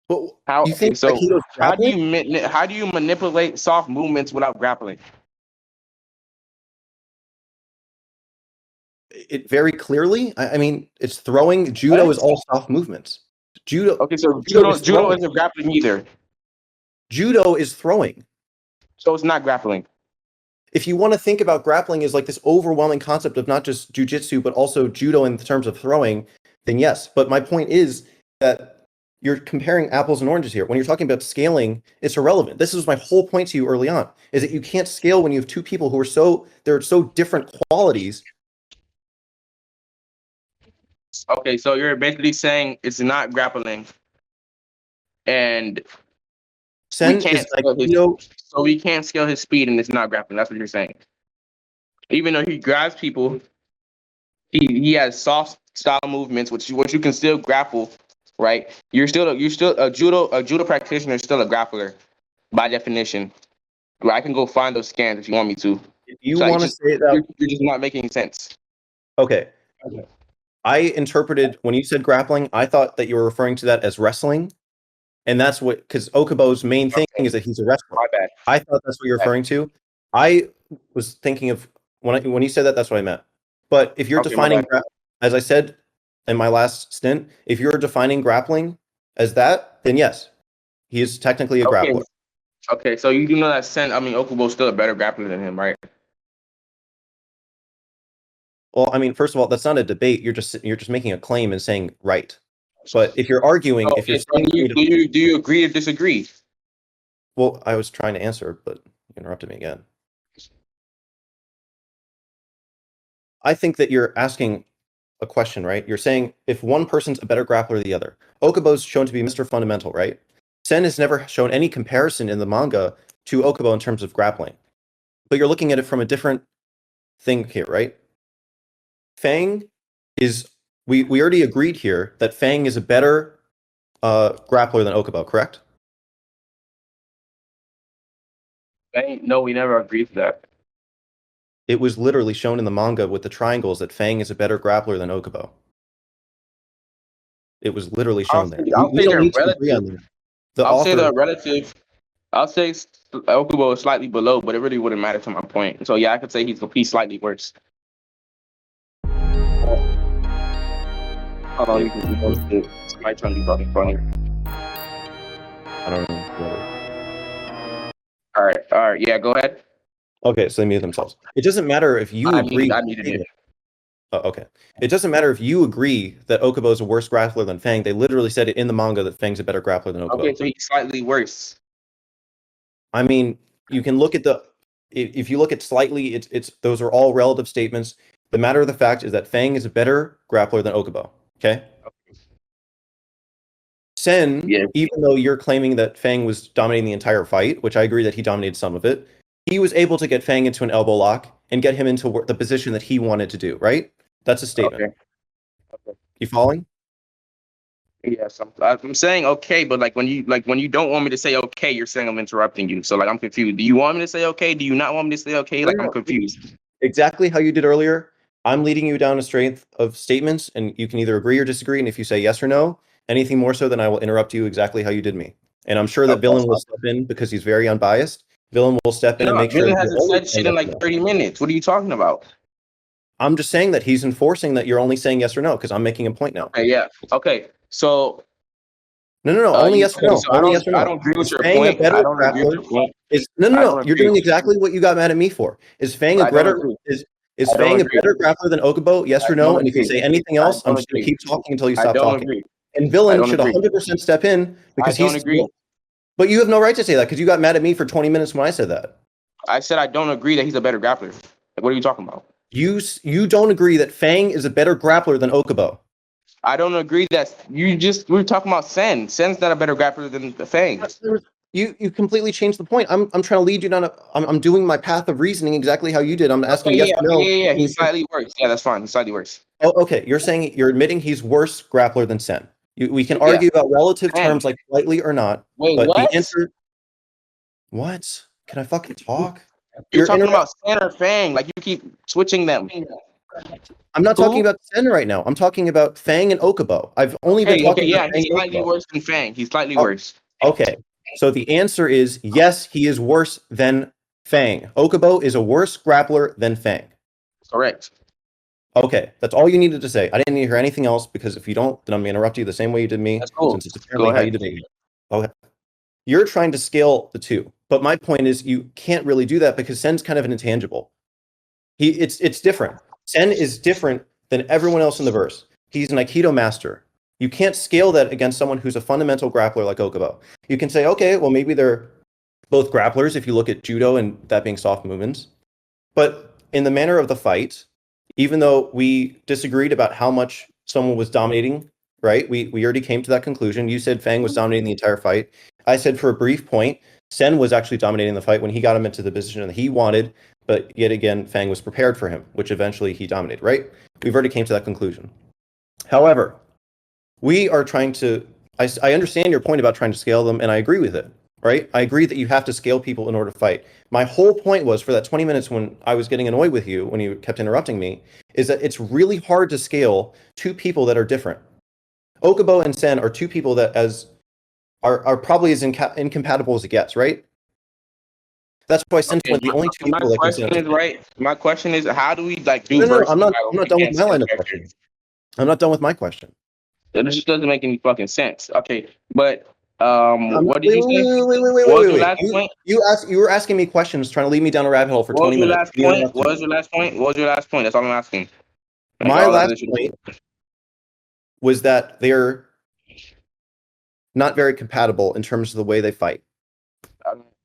Speaker 2: But
Speaker 1: how?
Speaker 2: You think
Speaker 1: so how do you manipulate soft movements without grappling?
Speaker 2: It very clearly. I mean, it's throwing. Judo is all soft movements. Judo.
Speaker 1: Okay, so judo isn't grappling either.
Speaker 2: Judo is throwing.
Speaker 1: So it's not grappling.
Speaker 2: If you want to think about grappling as like this overwhelming concept of not just jujitsu, but also judo in terms of throwing, then yes. But my point is that you're comparing apples and oranges here. When you're talking about scaling, it's irrelevant. This is my whole point to you early on, is that you can't scale when you have two people who are they're so different qualities.
Speaker 1: Okay, so you're basically saying it's not grappling, and
Speaker 2: Sen is Aikido,
Speaker 1: so we can't scale his speed, and it's not grappling. That's what you're saying. Even though he grabs people, he has soft style movements, which you can still grapple, right? You're still a judo practitioner, is still a grappler by definition. I can go find those scans if you want me to.
Speaker 2: If you want to say that,
Speaker 1: you're just not making sense.
Speaker 2: Okay. I interpreted when you said grappling, I thought that you were referring to that as wrestling. And that's what, because Okubo's main thing is that he's a wrestler.
Speaker 1: My bad.
Speaker 2: I thought that's what you're referring to. I was thinking of, when you said that, that's what I meant. But if you're defining, as I said in my last stint, if you're defining grappling as that, then yes, he is technically a grappler.
Speaker 1: Okay, so you do know that Okubo's still a better grappler than him, right?
Speaker 2: Well, I mean, first of all, that's not a debate. You're just making a claim and saying right. But if you're arguing,
Speaker 1: do you agree or disagree?
Speaker 2: Well, I was trying to answer, but you interrupted me again. I think that you're asking a question, right? You're saying if one person's a better grappler than the other. Okubo's shown to be Mr. Fundamental, right? Sen has never shown any comparison in the manga to Okubo in terms of grappling. But you're looking at it from a different thing here, right? Fang is, we already agreed here that Fang is a better grappler than Okubo, correct?
Speaker 1: No, we never agreed to that.
Speaker 2: It was literally shown in the manga with the triangles that Fang is a better grappler than Okubo. It was literally shown there.
Speaker 1: I'll say they're relative. I'll say they're relative. I'll say Okubo is slightly below, but it really wouldn't matter to my point. So yeah, I could say he's slightly worse. Hold on, you can somebody trying to be fucking funny.
Speaker 2: I don't know.
Speaker 1: All right, yeah, go ahead.
Speaker 2: Okay, so they mute themselves. It doesn't matter if you agree.
Speaker 1: I needed it.
Speaker 2: Okay. It doesn't matter if you agree that Okubo is a worse grappler than Fang. They literally said it in the manga that Fang's a better grappler than Okubo.
Speaker 1: Okay, so he's slightly worse.
Speaker 2: I mean, you can look at if you look at slightly, it's those are all relative statements. The matter of the fact is that Fang is a better grappler than Okubo. Okay. Sen, even though you're claiming that Fang was dominating the entire fight, which I agree that he dominated some of it, he was able to get Fang into an elbow lock and get him into the position that he wanted to do, right? That's a statement.
Speaker 1: Okay.
Speaker 2: You following?
Speaker 1: Yes, I'm saying okay, but like when you don't want me to say okay, you're saying I'm interrupting you. So like I'm confused. Do you want me to say okay? Do you not want me to say okay? Like I'm confused.
Speaker 2: Exactly how you did earlier. I'm leading you down a strength of statements, and you can either agree or disagree. And if you say yes or no, anything more so, then I will interrupt you exactly how you did me. And I'm sure that Villain will step in because he's very unbiased. Villain will step in and make sure.
Speaker 1: Villain hasn't said shit in like 30 minutes. What are you talking about?
Speaker 2: I'm just saying that he's enforcing that you're only saying yes or no because I'm making a point now.
Speaker 1: Okay, yeah. Okay. So
Speaker 2: no. Only yes or no.
Speaker 1: So
Speaker 2: only yes or no.
Speaker 1: I don't agree with your
Speaker 2: Fang
Speaker 1: point.
Speaker 2: a better
Speaker 1: I don't agree with your
Speaker 2: grappler?
Speaker 1: point.
Speaker 2: No. You're doing exactly what you got mad at me for. Is Fang a better is Fang a better grappler than Okubo? Yes or no? And if you say anything else, I'm just gonna keep talking until you stop talking.
Speaker 1: Agree.
Speaker 2: And Villain should 100% step in because
Speaker 1: I don't agree.
Speaker 2: But you have no right to say that because you got mad at me for 20 minutes when I said that.
Speaker 1: I said I don't agree that he's a better grappler. Like, what are you talking about?
Speaker 2: You don't agree that Fang is a better grappler than Okubo.
Speaker 1: I don't agree that we were talking about Sen. Sen's not a better grappler than the Fang.
Speaker 2: You completely changed the point. I'm trying to lead you down. I'm doing my path of reasoning exactly how you did. I'm asking yes or no.
Speaker 1: Yeah. He's slightly worse. Yeah, that's fine. He's slightly worse.
Speaker 2: Oh, okay. You're admitting he's worse grappler than Sen. We can argue about relative terms like slightly or not.
Speaker 1: Wait,
Speaker 2: but
Speaker 1: what?
Speaker 2: The answer. What? Can I fucking talk?
Speaker 1: You're talking about Sen or Fang. Like you keep switching them.
Speaker 2: I'm not talking about Sen right now. I'm talking about Fang and Okubo. I've only been talking about Fang.
Speaker 1: He's slightly worse than Fang. He's slightly worse.
Speaker 2: Okay. So the answer is yes, he is worse than Fang. Okubo is a worse grappler than Fang.
Speaker 1: Correct.
Speaker 2: Okay, that's all you needed to say. I didn't need to hear anything else because if you don't, then I'm going to interrupt you the same way you did me.
Speaker 1: That's cool.
Speaker 2: Since it's apparently how you did me. Okay. You're trying to scale the two, but my point is you can't really do that because Sen's kind of an intangible. It's different. Sen is different than everyone else in the verse. He's an Aikido master. You can't scale that against someone who's a fundamental grappler like Okubo. You can say, okay, well, maybe they're both grapplers if you look at judo and that being soft movements. But in the manner of the fight, even though we disagreed about how much someone was dominating, right? We already came to that conclusion. You said Fang was dominating the entire fight. I said for a brief point, Sen was actually dominating the fight when he got him into the position that he wanted, but yet again, Fang was prepared for him, which eventually he dominated, right? We've already came to that conclusion. However, we are trying to, I understand your point about trying to scale them, and I agree with it, right? I agree that you have to scale people in order to fight. My whole point was for that 20 minutes when I was getting annoyed with you, when you kept interrupting me, is that it's really hard to scale two people that are different. Okubo and Sen are two people that are probably as incompatible as it gets, right? That's why Sen's the only two people that can
Speaker 1: say right. My question is, how do we like do?
Speaker 2: No, I'm not done with my line of question. I'm not done with my question.
Speaker 1: This just doesn't make any fucking sense. Okay, but what did you say?
Speaker 2: Wait. You were asking me questions, trying to lead me down a rabbit hole for 20 minutes.
Speaker 1: What was your last point? That's all I'm asking.
Speaker 2: My last point was that they're not very compatible in terms of the way they fight.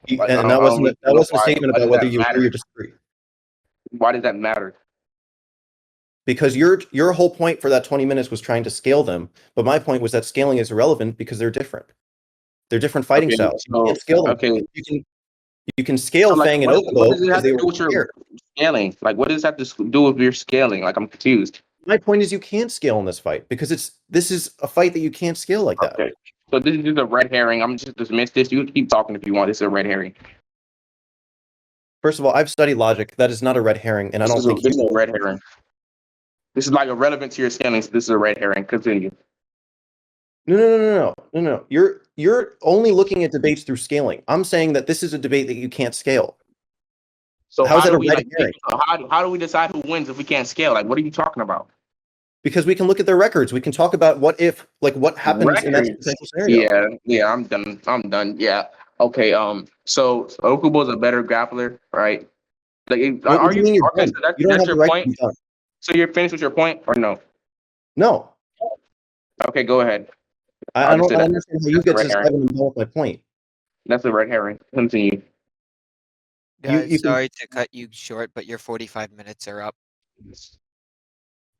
Speaker 2: And that wasn't a statement about whether you agree or disagree.
Speaker 1: Why does that matter?
Speaker 2: Because your whole point for that 20 minutes was trying to scale them, but my point was that scaling is irrelevant because they're different. They're different fighting styles. You can't scale them.
Speaker 1: Okay.
Speaker 2: You can scale Fang and Okubo because they were scared.
Speaker 1: Scaling? Like, what does that have to do with your scaling? Like, I'm confused.
Speaker 2: My point is you can't scale in this fight because this is a fight that you can't scale like that.
Speaker 1: Okay. So this is just a red herring. I'm just dismiss this. You can keep talking if you want. This is a red herring.
Speaker 2: First of all, I've studied logic. That is not a red herring, and I don't think
Speaker 1: this is a red herring. This is like irrelevant to your scaling. So this is a red herring. Continue.
Speaker 2: No. You're only looking at debates through scaling. I'm saying that this is a debate that you can't scale.
Speaker 1: So how do we decide who wins if we can't scale? Like, what are you talking about?
Speaker 2: Because we can look at their records. We can talk about what happens in that potential scenario.
Speaker 1: Yeah, I'm done. Yeah. Okay. So Okubo's a better grappler, right? Like, are you? Okay, so that's your point. So you're finished with your point, or no?
Speaker 2: No.
Speaker 1: Okay, go ahead.
Speaker 2: I don't understand how you get to 7 and with my point.
Speaker 1: That's a red herring. Continue.
Speaker 4: Guys, sorry to cut you short, but your 45 minutes are up.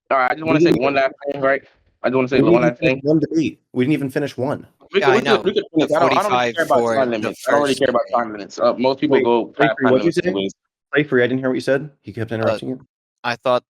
Speaker 1: All right, I just want to say one last thing, right? I just want to say one last thing.
Speaker 2: One debate. We didn't even finish one.
Speaker 1: we
Speaker 4: know.
Speaker 1: could finish.
Speaker 4: The
Speaker 1: I don't really
Speaker 4: 45
Speaker 1: care about
Speaker 4: for
Speaker 1: time
Speaker 4: the
Speaker 1: limits. I don't really
Speaker 4: first
Speaker 1: care about
Speaker 4: debate.
Speaker 1: time limits. Most people
Speaker 2: Wait,
Speaker 1: go
Speaker 2: play
Speaker 1: past
Speaker 2: free.
Speaker 1: time
Speaker 2: What'd you
Speaker 1: limits
Speaker 2: say?
Speaker 1: anyways.
Speaker 2: Play free. I didn't hear what you said. He kept interrupting you.
Speaker 4: I thought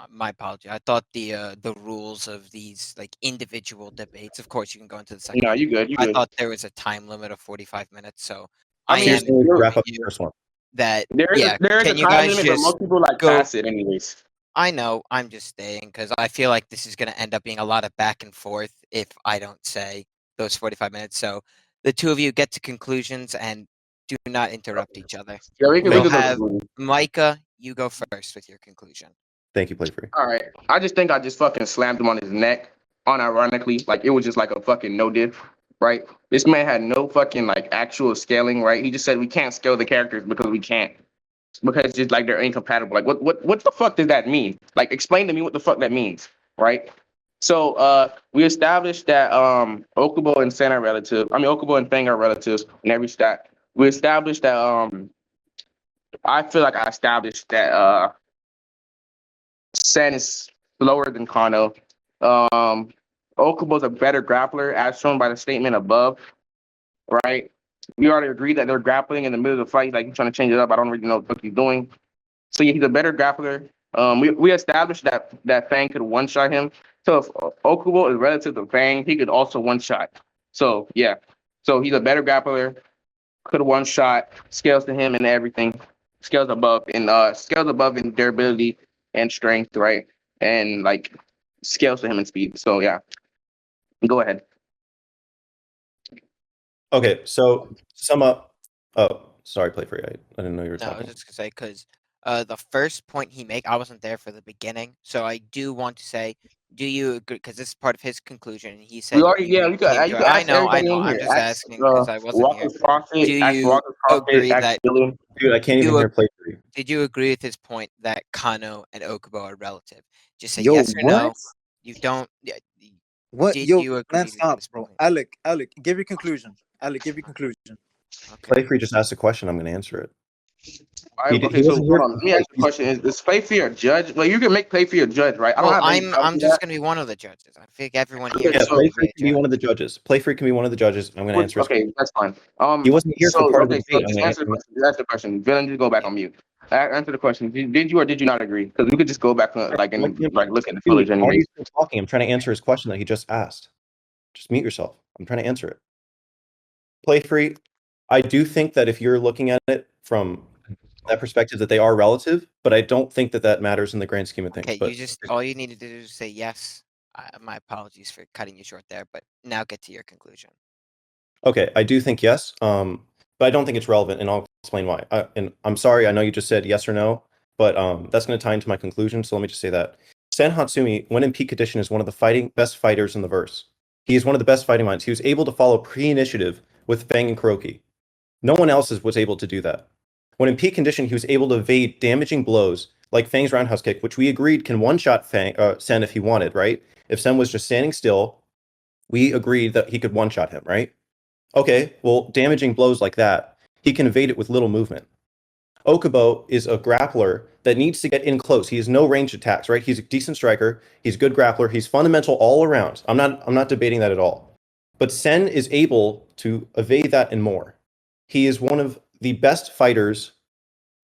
Speaker 4: my apology. I thought the rules of these like individual debates. Of course, you can go into the second.
Speaker 1: No,
Speaker 4: one.
Speaker 1: you good. You
Speaker 4: I
Speaker 1: good.
Speaker 4: thought there was a time limit of 45 minutes. So
Speaker 1: I
Speaker 4: I
Speaker 1: mean,
Speaker 4: am
Speaker 2: Seriously, wrap up the
Speaker 4: you
Speaker 2: first one.
Speaker 4: that
Speaker 1: there is
Speaker 4: can
Speaker 1: a
Speaker 4: you
Speaker 1: time
Speaker 4: guys
Speaker 1: limit, but
Speaker 4: just
Speaker 1: most people like
Speaker 4: go?
Speaker 1: pass it anyways.
Speaker 4: I know. I'm just staying because I feel like this is going to end up being a lot of back and forth if I don't say those 45 minutes. So the two of you get to conclusions and do not interrupt each other.
Speaker 1: Yeah, we
Speaker 4: We'll
Speaker 1: could go.
Speaker 4: have Micah. You go first with your conclusion.
Speaker 2: Thank you, play free.
Speaker 1: All right. I just think I just fucking slammed him on his neck, unironically. Like it was just like a fucking no diff, right? This man had no fucking like actual scaling, right? He just said we can't scale the characters because we can't. Because it's just like they're incompatible. Like what the fuck does that mean? Like explain to me what the fuck that means, right? So we established that Okubo and Sen are relative. I mean Okubo and Fang are relatives in every stat. We established that I feel like I established that Sen is slower than Kano. Okubo's a better grappler, as shown by the statement above, right? We already agreed that they're grappling in the middle of the fight, like he's trying to change it up. I don't really know what he's doing. So yeah, he's a better grappler. We established that Fang could one shot him. So if Okubo is relative to Fang, he could also one shot. So yeah, so he's a better grappler, could one shot, scales to him and everything, scales above in durability and strength, right? And like scales to him in speed. So yeah, go ahead.
Speaker 2: Okay, so to sum up. Oh, sorry, play free. I didn't know you were
Speaker 4: No, I was
Speaker 2: talking.
Speaker 4: just gonna say because the first point he make, I wasn't there for the beginning, so I do want to say, do you agree? Because this is part of his conclusion, and he
Speaker 1: We
Speaker 4: said
Speaker 1: already
Speaker 4: you
Speaker 1: you
Speaker 4: came
Speaker 1: could
Speaker 4: to. I
Speaker 1: ask
Speaker 4: know,
Speaker 1: everybody in
Speaker 4: I'm
Speaker 1: here.
Speaker 4: just
Speaker 1: Ask
Speaker 4: asking because I wasn't here.
Speaker 1: Walker's Prophet,
Speaker 4: Do
Speaker 1: ask
Speaker 4: you
Speaker 1: Walker's Prophet,
Speaker 4: agree
Speaker 1: ask
Speaker 4: that
Speaker 1: Dylan.
Speaker 2: Dude, I can't even
Speaker 4: you
Speaker 2: hear play free.
Speaker 4: did you agree with his point that Kano and Okubo are relative? Just say
Speaker 3: Yo,
Speaker 4: yes or no.
Speaker 3: what?
Speaker 4: You don't.
Speaker 3: What?
Speaker 4: Did
Speaker 3: Yo,
Speaker 4: you agree
Speaker 3: man,
Speaker 4: with
Speaker 3: stop,
Speaker 4: his
Speaker 3: bro.
Speaker 4: point?
Speaker 3: Alec, give your conclusion. Alec, give your conclusion.
Speaker 4: Okay.
Speaker 2: Play free just asked a question. I'm going to answer it.
Speaker 1: Okay, so hold on. Let me ask you a question: Is Playfree a judge? Well, you can make Playfree a judge, right? I don't
Speaker 4: Well,
Speaker 1: have any doubt
Speaker 4: I'm
Speaker 1: in
Speaker 4: just
Speaker 1: that.
Speaker 4: gonna be one of the judges. I think everyone here
Speaker 1: Okay,
Speaker 2: Yeah,
Speaker 4: is
Speaker 1: so
Speaker 4: going
Speaker 2: play
Speaker 4: to
Speaker 2: free
Speaker 4: be a
Speaker 2: can be one
Speaker 4: judge.
Speaker 2: of the judges. Play free can be one of the judges. I'm going to answer his
Speaker 1: okay, that's fine.
Speaker 2: He wasn't here for part of the
Speaker 1: Okay, so
Speaker 2: debate. I'm
Speaker 1: just
Speaker 2: going to
Speaker 1: answer
Speaker 2: answer
Speaker 1: the question. Just answer the question. Villain, just go back on mute. Answer the question. Did you or did you not agree? Because we could just go back like and like look at the footage
Speaker 2: Dude, why are
Speaker 1: anyway.
Speaker 2: you still talking? I'm trying to answer his question that he just asked. Just mute yourself. I'm trying to answer it. Play free. I do think that if you're looking at it from that perspective, that they are relative, but I don't think that that matters in the grand scheme of things.
Speaker 4: Okay,
Speaker 2: But
Speaker 4: you just all you needed to do is say yes. My apologies for cutting you short there, but now get to your conclusion.
Speaker 2: okay, I do think yes, but I don't think it's relevant, and I'll explain why. And I'm sorry, I know you just said yes or no, but that's going to tie into my conclusion. So let me just say that Sen Hatsumi, when in peak condition, is one of the best fighters in the verse. He is one of the best fighting minds. He was able to follow pre-initiative with Fang and Kuroki. No one else was able to do that. When in peak condition, he was able to evade damaging blows like Fang's roundhouse kick, which we agreed can one-shot Sen if he wanted, right? If Sen was just standing still, we agreed that he could one-shot him, right? Okay, well, damaging blows like that, he can evade it with little movement. Okubo is a grappler that needs to get in close. He has no range attacks, right? He's a decent striker. He's a good grappler. He's fundamental all around. I'm not debating that at all. But Sen is able to evade that and more. He is one of the best fighters.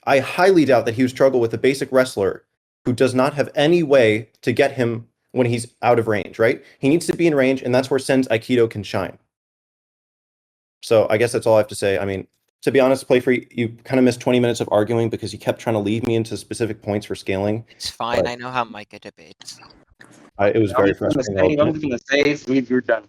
Speaker 2: I highly doubt that he would struggle with a basic wrestler who does not have any way to get him when he's out of range, right? He needs to be in range, and that's where Sen's Aikido can shine. So I guess that's all I have to say. I mean, to be honest, Playfree, you kind of missed 20 minutes of arguing because you kept trying to lead me into specific points for scaling.
Speaker 4: It's fine.
Speaker 2: But
Speaker 4: I know how Micah debates.
Speaker 2: it was very frustrating.
Speaker 1: I'm just gonna say, you're done.